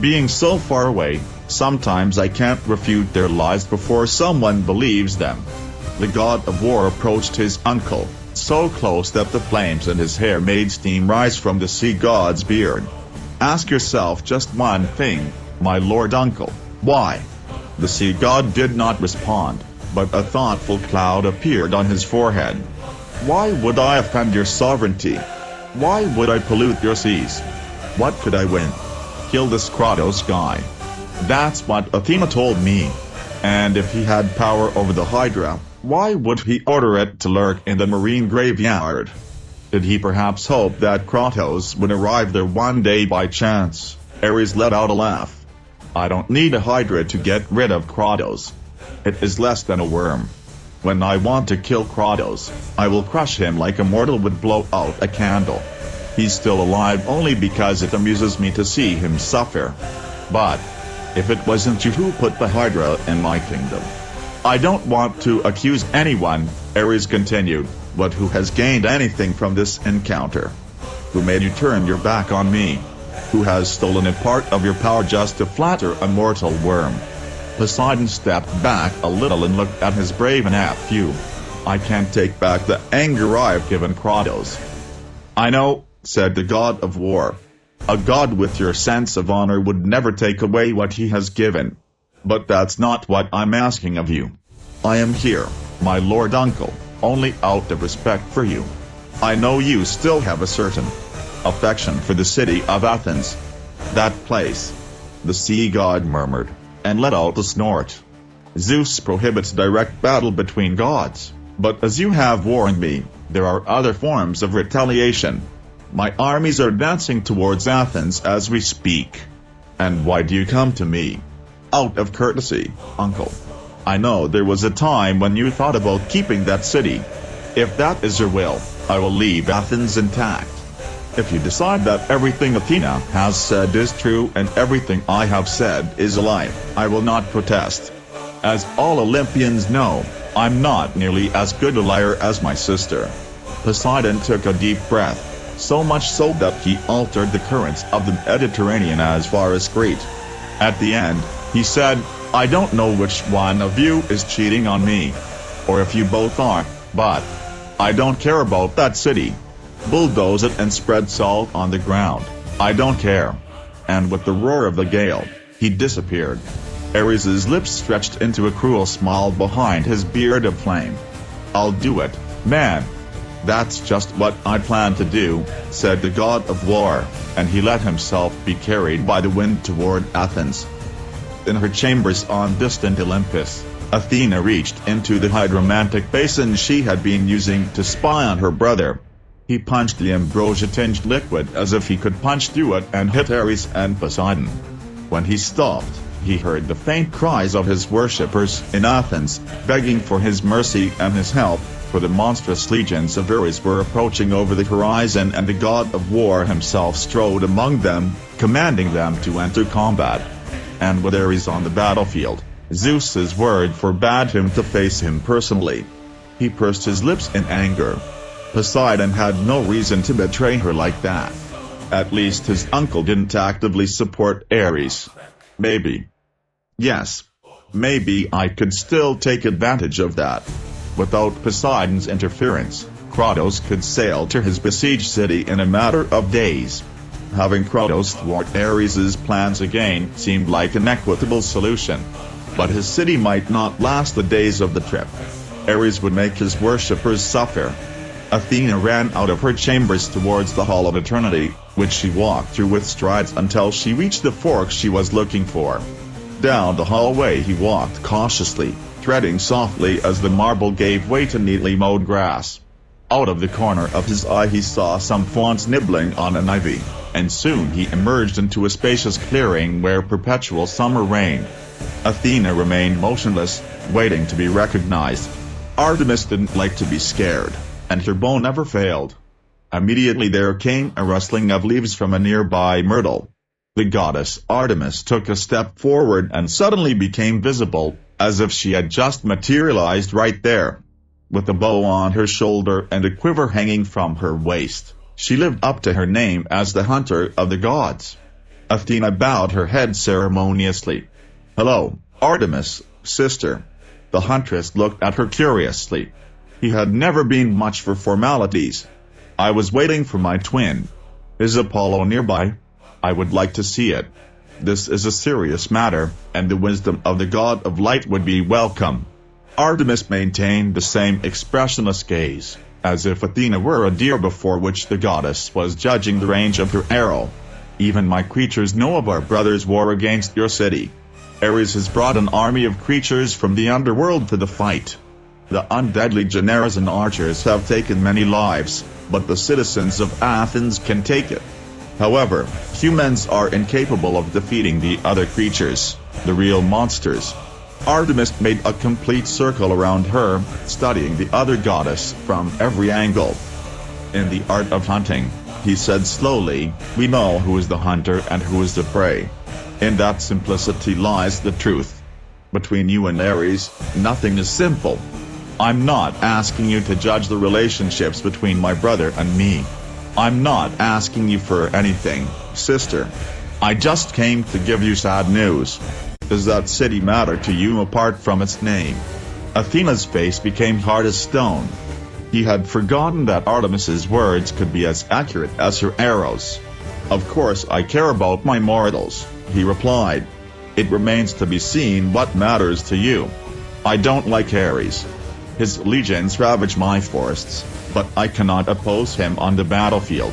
Being so far away, sometimes I can't refute their lies before someone believes them. The god of war approached his uncle, so close that the flames in his hair made steam rise from the sea god's beard. Ask yourself just one thing, my lord uncle, why? The sea god did not respond, but a thoughtful cloud appeared on his forehead. Why would I offend your sovereignty? Why would I pollute your seas? What could I win? Kill this Kratos guy. That's what Athena told me. And if he had power over the Hydra, why would he order it to lurk in the marine graveyard? Did he perhaps hope that Kratos would arrive there one day by chance? Ares let out a laugh. I don't need a Hydra to get rid of Kratos. It is less than a worm. When I want to kill Kratos, I will crush him like a mortal would blow out a candle. He's still alive only because it amuses me to see him suffer. But, if it wasn't you who put the Hydra in my kingdom. I don't want to accuse anyone, Ares continued, but who has gained anything from this encounter? Who made you turn your back on me? Who has stolen a part of your power just to flatter a mortal worm? Poseidon stepped back a little and looked at his brave nephew. I can't take back the anger I've given Kratos. I know, said the god of war. A god with your sense of honor would never take away what he has given. But that's not what I'm asking of you. I am here, my lord uncle, only out of respect for you. I know you still have a certain affection for the city of Athens. That place. The sea god murmured, and let out a snort. Zeus prohibits direct battle between gods, but as you have warned me, there are other forms of retaliation. My armies are advancing towards Athens as we speak. And why do you come to me? Out of courtesy, uncle. I know there was a time when you thought about keeping that city. If that is your will, I will leave Athens intact. If you decide that everything Athena has said is true and everything I have said is a lie, I will not protest. As all Olympians know, I'm not nearly as good a liar as my sister. Poseidon took a deep breath, so much so that he altered the currents of the Mediterranean as far as Crete. At the end, he said, I don't know which one of you is cheating on me, or if you both are, but I don't care about that city. Bulldoze it and spread salt on the ground. I don't care. And with the roar of the gale, he disappeared. Ares' lips stretched into a cruel smile behind his beard of flame. I'll do it, man. That's just what I plan to do, said the god of war, and he let himself be carried by the wind toward Athens. In her chambers on distant Olympus, Athena reached into the hydromantic basin she had been using to spy on her brother. He punched the ambrosia-tinged liquid as if he could punch through it and hit Ares and Poseidon. When he stopped, he heard the faint cries of his worshippers in Athens, begging for his mercy and his help, for the monstrous legions of Ares were approaching over the horizon and the god of war himself strode among them, commanding them to enter combat. And with Ares on the battlefield, Zeus's word forbade him to face him personally. He pursed his lips in anger. Poseidon had no reason to betray her like that. At least his uncle didn't actively support Ares. Maybe. Yes. Maybe I could still take advantage of that. Without Poseidon's interference, Kratos could sail to his besieged city in a matter of days. Having Kratos thwart Ares' plans again seemed like an equitable solution. But his city might not last the days of the trip. Ares would make his worshippers suffer. Athena ran out of her chambers towards the Hall of Eternity, which she walked through with strides until she reached the fork she was looking for. Down the hallway he walked cautiously, treading softly as the marble gave way to neatly mowed grass. Out of the corner of his eye he saw some fawns nibbling on an ivy, and soon he emerged into a spacious clearing where perpetual summer reigned. Athena remained motionless, waiting to be recognized. Artemis didn't like to be scared, and her bow never failed. Immediately there came a rustling of leaves from a nearby myrtle. The goddess Artemis took a step forward and suddenly became visible, as if she had just materialized right there. With a bow on her shoulder and a quiver hanging from her waist, she lived up to her name as the hunter of the gods. Athena bowed her head ceremoniously. "Hello, Artemis, sister." The huntress looked at her curiously. He had never been much for formalities. "I was waiting for my twin. Is Apollo nearby? I would like to see it. This is a serious matter, and the wisdom of the god of light would be welcome." Artemis maintained the same expressionless gaze, as if Athena were a deer before which the goddess was judging the range of her arrow. "Even my creatures know of our brother's war against your city. Ares has brought an army of creatures from the underworld to the fight. The undeadly Genarans archers have taken many lives, but the citizens of Athens can take it. However, humans are incapable of defeating the other creatures, the real monsters." Artemis made a complete circle around her, studying the other goddess from every angle. "In the art of hunting," he said slowly, "we know who is the hunter and who is the prey. In that simplicity lies the truth. Between you and Ares, nothing is simple. I'm not asking you to judge the relationships between my brother and me. I'm not asking you for anything, sister. I just came to give you sad news. Does that city matter to you apart from its name?" Athena's face became hard as stone. He had forgotten that Artemis's words could be as accurate as her arrows. "Of course I care about my mortals," he replied. "It remains to be seen what matters to you. I don't like Ares. His legions ravage my forests, but I cannot oppose him on the battlefield.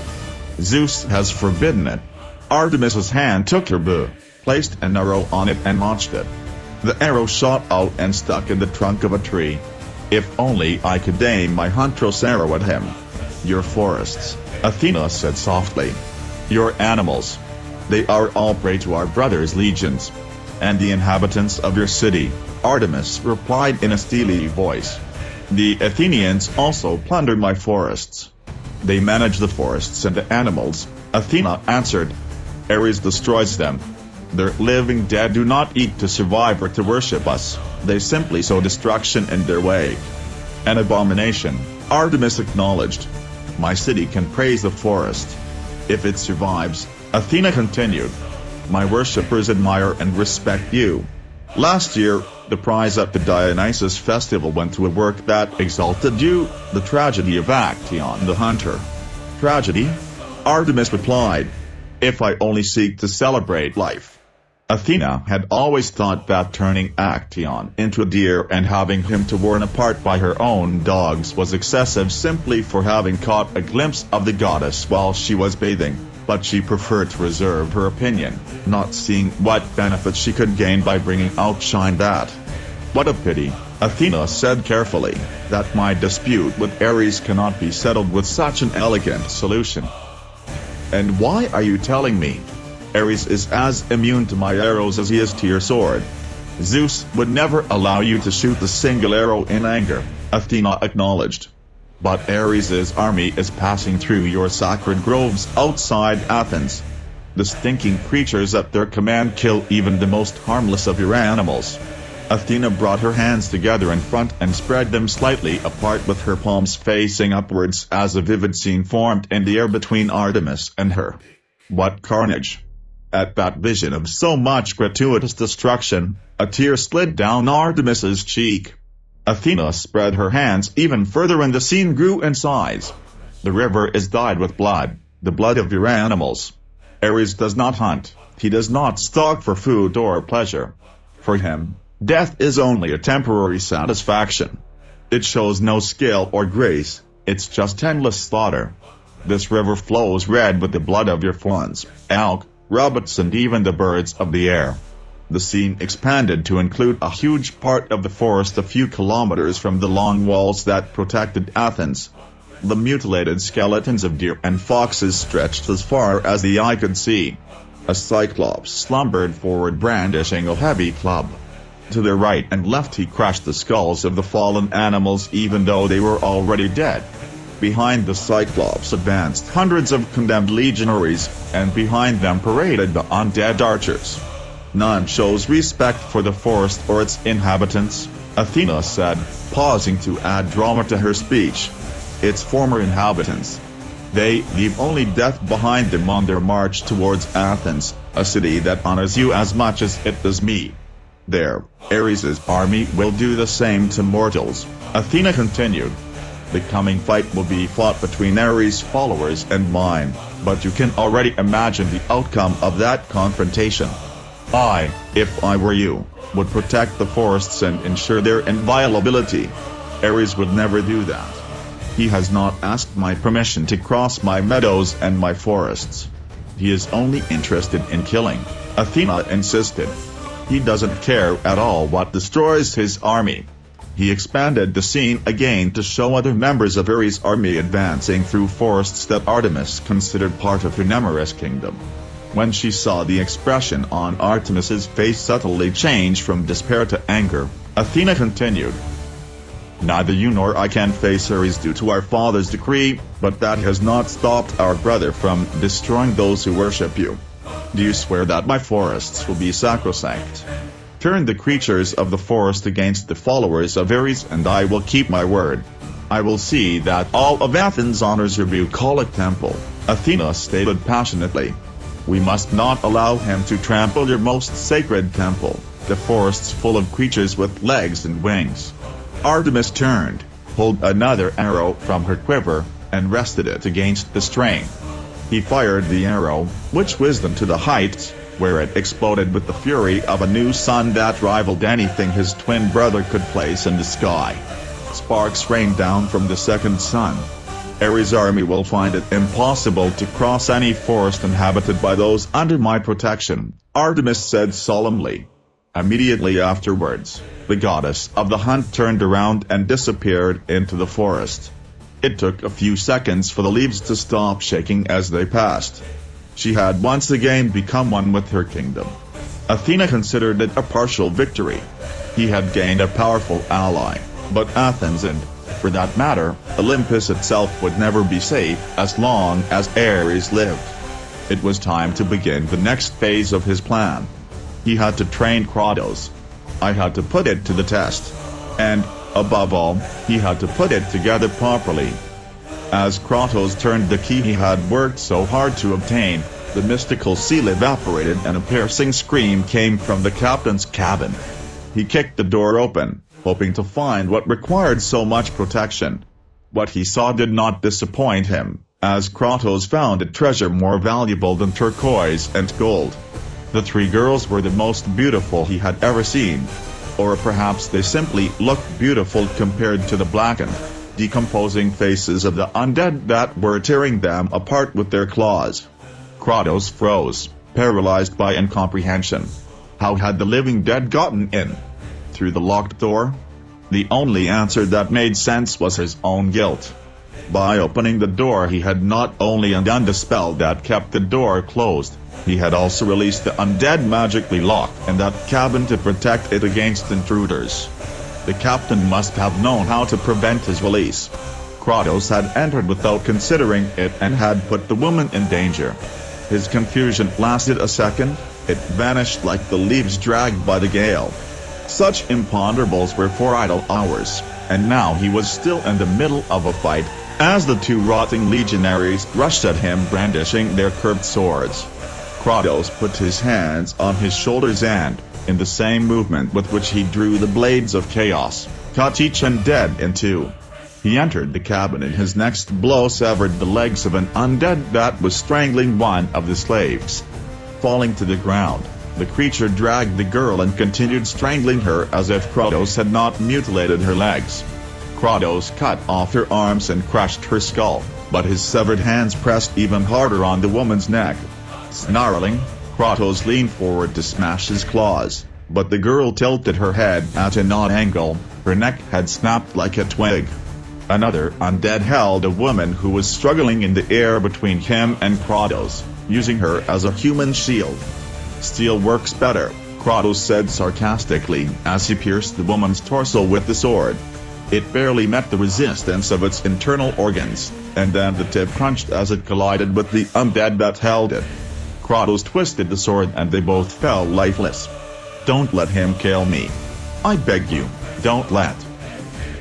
Zeus has forbidden it." Artemis's hand took her bow, placed an arrow on it and launched it. The arrow shot out and stuck in the trunk of a tree. "If only I could aim my huntress arrow at him." "Your forests," Athena said softly. "Your animals. They are all prey to our brother's legions. And the inhabitants of your city," Artemis replied in a steely voice. "The Athenians also plunder my forests." "They manage the forests and the animals," Athena answered. "Ares destroys them. Their living dead do not eat to survive or to worship us, they simply sow destruction in their wake." "An abomination," Artemis acknowledged. "My city can praise the forest. If it survives," Athena continued, "my worshippers admire and respect you. Last year, the prize at the Dionysus festival went to a work that exalted you, the tragedy of Actaeon the hunter." "Tragedy?" Artemis replied. "If I only seek to celebrate life." Athena had always thought that turning Actaeon into a deer and having him torn apart by her own dogs was excessive simply for having caught a glimpse of the goddess while she was bathing, but she preferred to reserve her opinion, not seeing what benefits she could gain by bringing outshine that. What a pity, Athena said carefully, that my dispute with Ares cannot be settled with such an elegant solution. And why are you telling me? Ares is as immune to my arrows as he is to your sword. Zeus would never allow you to shoot a single arrow in anger, Athena acknowledged. But Ares' army is passing through your sacred groves outside Athens. The stinking creatures at their command kill even the most harmless of your animals. Athena brought her hands together in front and spread them slightly apart with her palms facing upwards as a vivid scene formed in the air between Artemis and her. What carnage! At that vision of so much gratuitous destruction, a tear slid down Artemis's cheek. Athena spread her hands even further and the scene grew in size. The river is dyed with blood, the blood of your animals. Ares does not hunt, he does not stalk for food or pleasure. For him, death is only a temporary satisfaction. It shows no skill or grace, it's just endless slaughter. This river flows red with the blood of your fawns, elk, rabbits and even the birds of the air. The scene expanded to include a huge part of the forest a few kilometers from the long walls that protected Athens. The mutilated skeletons of deer and foxes stretched as far as the eye could see. A cyclops slumbered forward brandishing a heavy club. To the right and left he crushed the skulls of the fallen animals even though they were already dead. Behind the Cyclops advanced hundreds of condemned legionaries, and behind them paraded the undead archers. None shows respect for the forest or its inhabitants, Athena said, pausing to add drama to her speech. Its former inhabitants. They leave only death behind them on their march towards Athens, a city that honors you as much as it does me. There, Ares' army will do the same to mortals, Athena continued. The coming fight will be fought between Ares' followers and mine, but you can already imagine the outcome of that confrontation. I, if I were you, would protect the forests and ensure their inviolability. Ares would never do that. He has not asked my permission to cross my meadows and my forests. He is only interested in killing, Athena insisted. He doesn't care at all what destroys his army. He expanded the scene again to show other members of Ares' army advancing through forests that Artemis considered part of her Nemeris kingdom. When she saw the expression on Artemis's face subtly change from despair to anger, Athena continued. Neither you nor I can face Ares due to our father's decree, but that has not stopped our brother from destroying those who worship you. Do you swear that my forests will be sacrosanct? Turn the creatures of the forest against the followers of Ares and I will keep my word. I will see that all of Athens honors your bucolic temple, Athena stated passionately. We must not allow him to trample your most sacred temple, the forests full of creatures with legs and wings. Artemis turned, pulled another arrow from her quiver, and rested it against the string. He fired the arrow, which whizzed them to the heights, where it exploded with the fury of a new sun that rivaled anything his twin brother could place in the sky. Sparks rained down from the second sun. Ares' army will find it impossible to cross any forest inhabited by those under my protection, Artemis said solemnly. Immediately afterwards, the goddess of the hunt turned around and disappeared into the forest. It took a few seconds for the leaves to stop shaking as they passed. She had once again become one with her kingdom. Athena considered it a partial victory. He had gained a powerful ally, but Athens and, for that matter, Olympus itself would never be safe as long as Ares lived. It was time to begin the next phase of his plan. He had to train Kratos. I had to put it to the test. And, above all, he had to put it together properly. As Kratos turned the key he had worked so hard to obtain, the mystical seal evaporated and a piercing scream came from the captain's cabin. He kicked the door open, hoping to find what required so much protection. What he saw did not disappoint him, as Kratos found a treasure more valuable than turquoise and gold. The three girls were the most beautiful he had ever seen. Or perhaps they simply looked beautiful compared to the blackened, decomposing faces of the undead that were tearing them apart with their claws. Kratos froze, paralyzed by incomprehension. How had the living dead gotten in? through the locked door? The only answer that made sense was his own guilt. By opening the door, he had not only undone the spell that kept the door closed, he had also released the undead magically locked in that cabin to protect it against intruders. The captain must have known how to prevent his release. Kratos had entered without considering it and had put the woman in danger. His confusion lasted a second, it vanished like the leaves dragged by the gale. Such imponderables were for idle hours, and now he was still in the middle of a fight, as the two rotting legionaries rushed at him brandishing their curved swords. Kratos put his hands on his shoulders and, in the same movement with which he drew the blades of chaos, cut each undead in two. He entered the cabin and his next blow severed the legs of an undead that was strangling one of the slaves. Falling to the ground, the creature dragged the girl and continued strangling her as if Kratos had not mutilated her legs. Kratos cut off her arms and crushed her skull, but his severed hands pressed even harder on the woman's neck. Snarling, Kratos leaned forward to smash his claws, but the girl tilted her head at an odd angle, her neck had snapped like a twig. Another undead held a woman who was struggling in the air between him and Kratos, using her as a human shield. "Steel works better," Kratos said sarcastically as he pierced the woman's torso with the sword. It barely met the resistance of its internal organs, and then the tip crunched as it collided with the undead that held it. Kratos twisted the sword and they both fell lifeless. "Don't let him kill me. I beg you, don't let."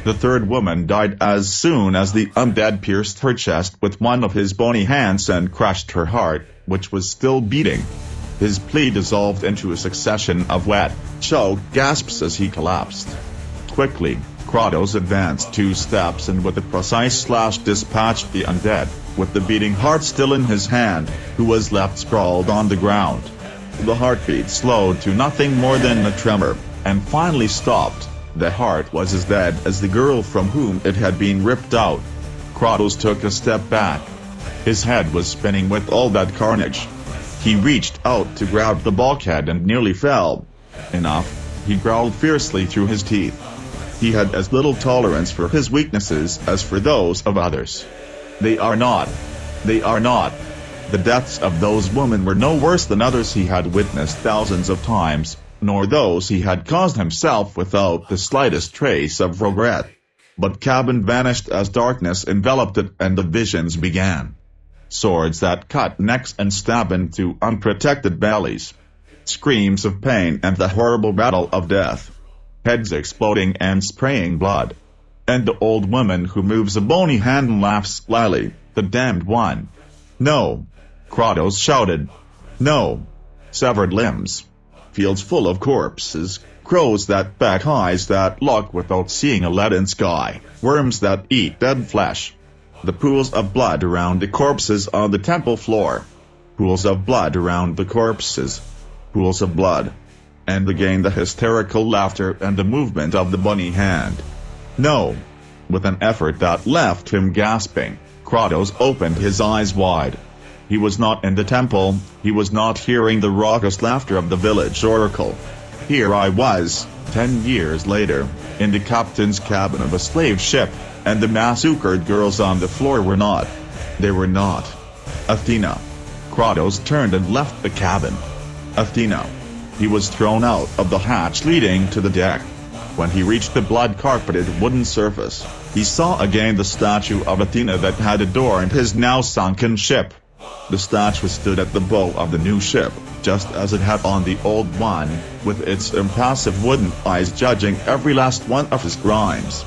The third woman died as soon as the undead pierced her chest with one of his bony hands and crushed her heart, which was still beating. His plea dissolved into a succession of wet, choked gasps as he collapsed. Quickly, Kratos advanced 2 steps and with a precise slash dispatched the undead, with the beating heart still in his hand, who was left sprawled on the ground. The heartbeat slowed to nothing more than a tremor, and finally stopped. The heart was as dead as the girl from whom it had been ripped out. Kratos took a step back. His head was spinning with all that carnage. He reached out to grab the bulkhead and nearly fell. "Enough," he growled fiercely through his teeth. He had as little tolerance for his weaknesses as for those of others. They are not. The deaths of those women were no worse than others he had witnessed thousands of times, nor those he had caused himself without the slightest trace of regret. But cabin vanished as darkness enveloped it and the visions began. Swords that cut necks and stab into unprotected bellies. Screams of pain and the horrible battle of death. Heads exploding and spraying blood. And the old woman who moves a bony hand and laughs slyly, the damned one. "No!" Kratos shouted. "No!" Severed limbs. Fields full of corpses, crows that peck, eyes that look without seeing a leaden sky, worms that eat dead flesh. The pools of blood around the corpses on the temple floor. Pools of blood around the corpses. Pools of blood. And again the hysterical laughter and the movement of the bunny hand. "No!" With an effort that left him gasping, Kratos opened his eyes wide. He was not in the temple, he was not hearing the raucous laughter of the village oracle. Here I was, 10 years later, in the captain's cabin of a slave ship, and the massacred girls on the floor were not. They were not Athena. Kratos turned and left the cabin. Athena. He was thrown out of the hatch leading to the deck. When he reached the blood-carpeted wooden surface, he saw again the statue of Athena that had adorned his now sunken ship. The statue stood at the bow of the new ship, just as it had on the old one, with its impassive wooden eyes judging every last one of his crimes.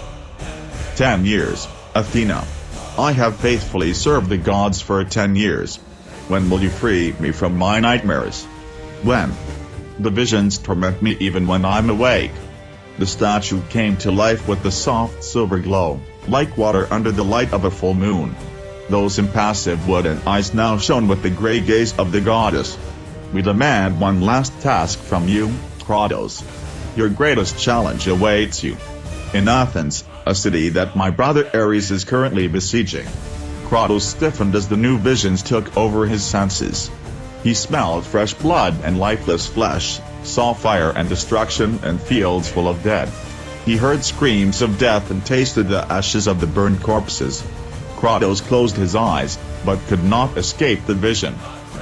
10 years, Athena. I have faithfully served the gods for 10 years. When will you free me from my nightmares? When? The visions torment me even when I'm awake. The statue came to life with a soft silver glow, like water under the light of a full moon. Those impassive wooden eyes now shone with the grey gaze of the goddess. We demand one last task from you, Kratos. Your greatest challenge awaits you. In Athens, a city that my brother Ares is currently besieging. Kratos stiffened as the new visions took over his senses. He smelled fresh blood and lifeless flesh, saw fire and destruction and fields full of dead. He heard screams of death and tasted the ashes of the burned corpses. Kratos closed his eyes, but could not escape the vision.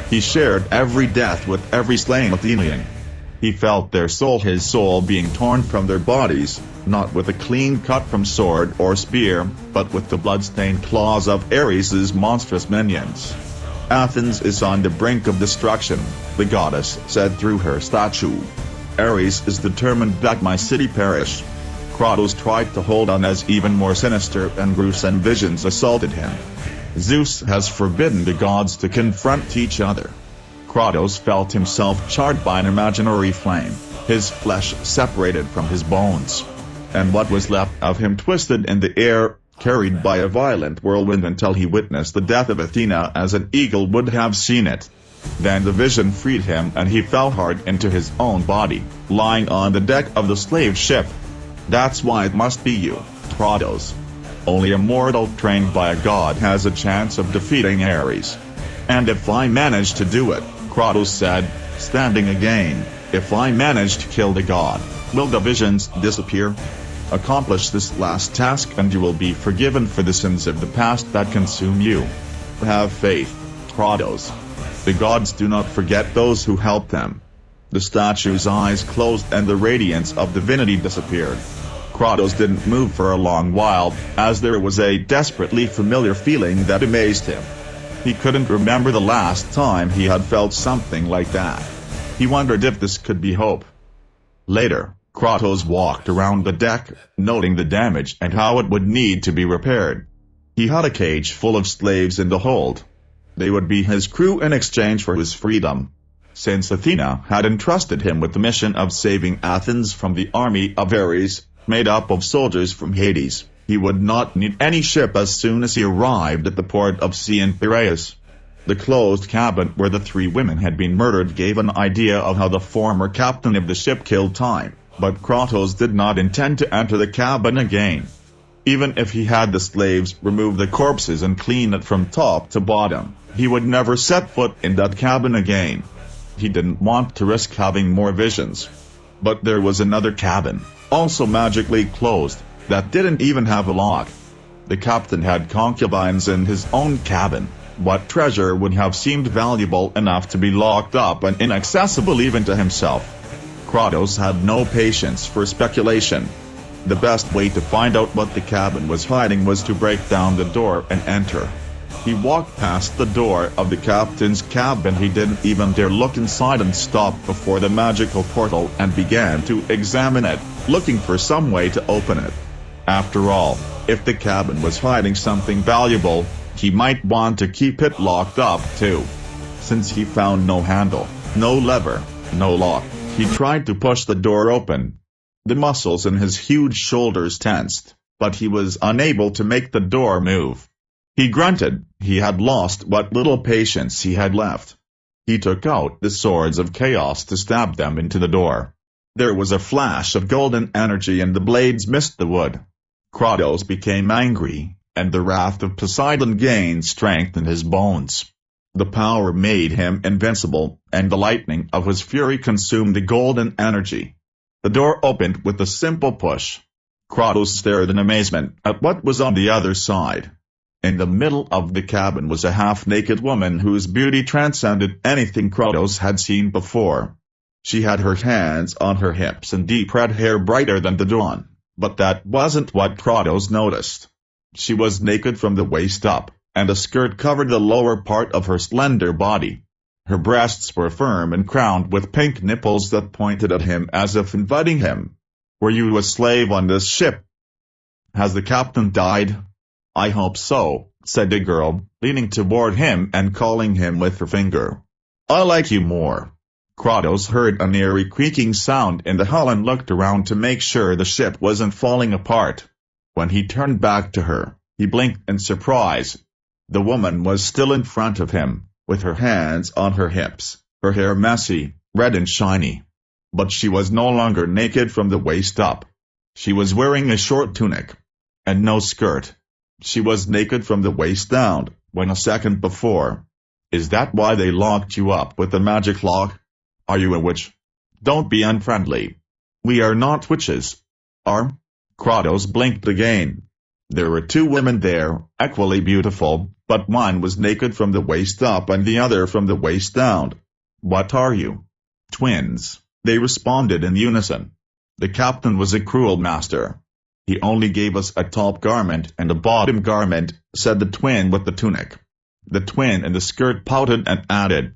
He shared every death with every slain Athenian. He felt their soul, his soul being torn from their bodies, not with a clean cut from sword or spear, but with the blood-stained claws of Ares' monstrous minions. Athens is on the brink of destruction, the goddess said through her statue. Ares is determined that my city perish. Kratos tried to hold on as even more sinister and gruesome visions assaulted him. Zeus has forbidden the gods to confront each other. Kratos felt himself charred by an imaginary flame, his flesh separated from his bones. And what was left of him twisted in the air, carried by a violent whirlwind until he witnessed the death of Athena as an eagle would have seen it. Then the vision freed him and he fell hard into his own body, lying on the deck of the slave ship. That's why it must be you, Kratos. Only a mortal trained by a god has a chance of defeating Ares. And if I manage to do it, Kratos said, standing again, if I manage to kill the god, will the visions disappear? Accomplish this last task and you will be forgiven for the sins of the past that consume you. Have faith, Kratos. The gods do not forget those who help them. The statue's eyes closed and the radiance of divinity disappeared. Kratos didn't move for a long while, as there was a desperately familiar feeling that amazed him. He couldn't remember the last time he had felt something like that. He wondered if this could be hope. Later, Kratos walked around the deck, noting the damage and how it would need to be repaired. He had a cage full of slaves in the hold. They would be his crew in exchange for his freedom. Since Athena had entrusted him with the mission of saving Athens from the army of Ares, made up of soldiers from Hades, he would not need any ship as soon as he arrived at the port of St. Piraeus. The closed cabin where the three women had been murdered gave an idea of how the former captain of the ship killed time, but Kratos did not intend to enter the cabin again. Even if he had the slaves remove the corpses and clean it from top to bottom, he would never set foot in that cabin again. He didn't want to risk having more visions. But there was another cabin, also magically closed, that didn't even have a lock. The captain had concubines in his own cabin. What treasure would have seemed valuable enough to be locked up and inaccessible even to himself? Kratos had no patience for speculation. The best way to find out what the cabin was hiding was to break down the door and enter. He walked past the door of the captain's cabin. He didn't even dare look inside and stopped before the magical portal and began to examine it, looking for some way to open it. After all, if the cabin was hiding something valuable, he might want to keep it locked up too. Since he found no handle, no lever, no lock, he tried to push the door open. The muscles in his huge shoulders tensed, but he was unable to make the door move. He grunted. He had lost what little patience he had left. He took out the swords of chaos to stab them into the door. There was a flash of golden energy and the blades missed the wood. Kratos became angry, and the wrath of Poseidon gained strength in his bones. The power made him invincible, and the lightning of his fury consumed the golden energy. The door opened with a simple push. Kratos stared in amazement at what was on the other side. In the middle of the cabin was a half-naked woman whose beauty transcended anything Kratos had seen before. She had her hands on her hips and deep red hair brighter than the dawn, but that wasn't what Kratos noticed. She was naked from the waist up, and a skirt covered the lower part of her slender body. Her breasts were firm and crowned with pink nipples that pointed at him as if inviting him. "Were you a slave on this ship? Has the captain died?" "I hope so," said the girl, leaning toward him and calling him with her finger. "I like you more." Kratos heard an eerie creaking sound in the hull and looked around to make sure the ship wasn't falling apart. When he turned back to her, he blinked in surprise. The woman was still in front of him, with her hands on her hips, her hair messy, red and shiny. But she was no longer naked from the waist up. She was wearing a short tunic, and no skirt. She was naked from the waist down, when a second before. "Is that why they locked you up with the magic lock? Are you a witch?" Don't be unfriendly. We are not witches. Are? Kratos blinked again. There were two women there, equally beautiful, but one was naked from the waist up and the other from the waist down. What are you? Twins, they responded in unison. The captain was a cruel master. He only gave us a top garment and a bottom garment, said the twin with the tunic. The twin in the skirt pouted and added,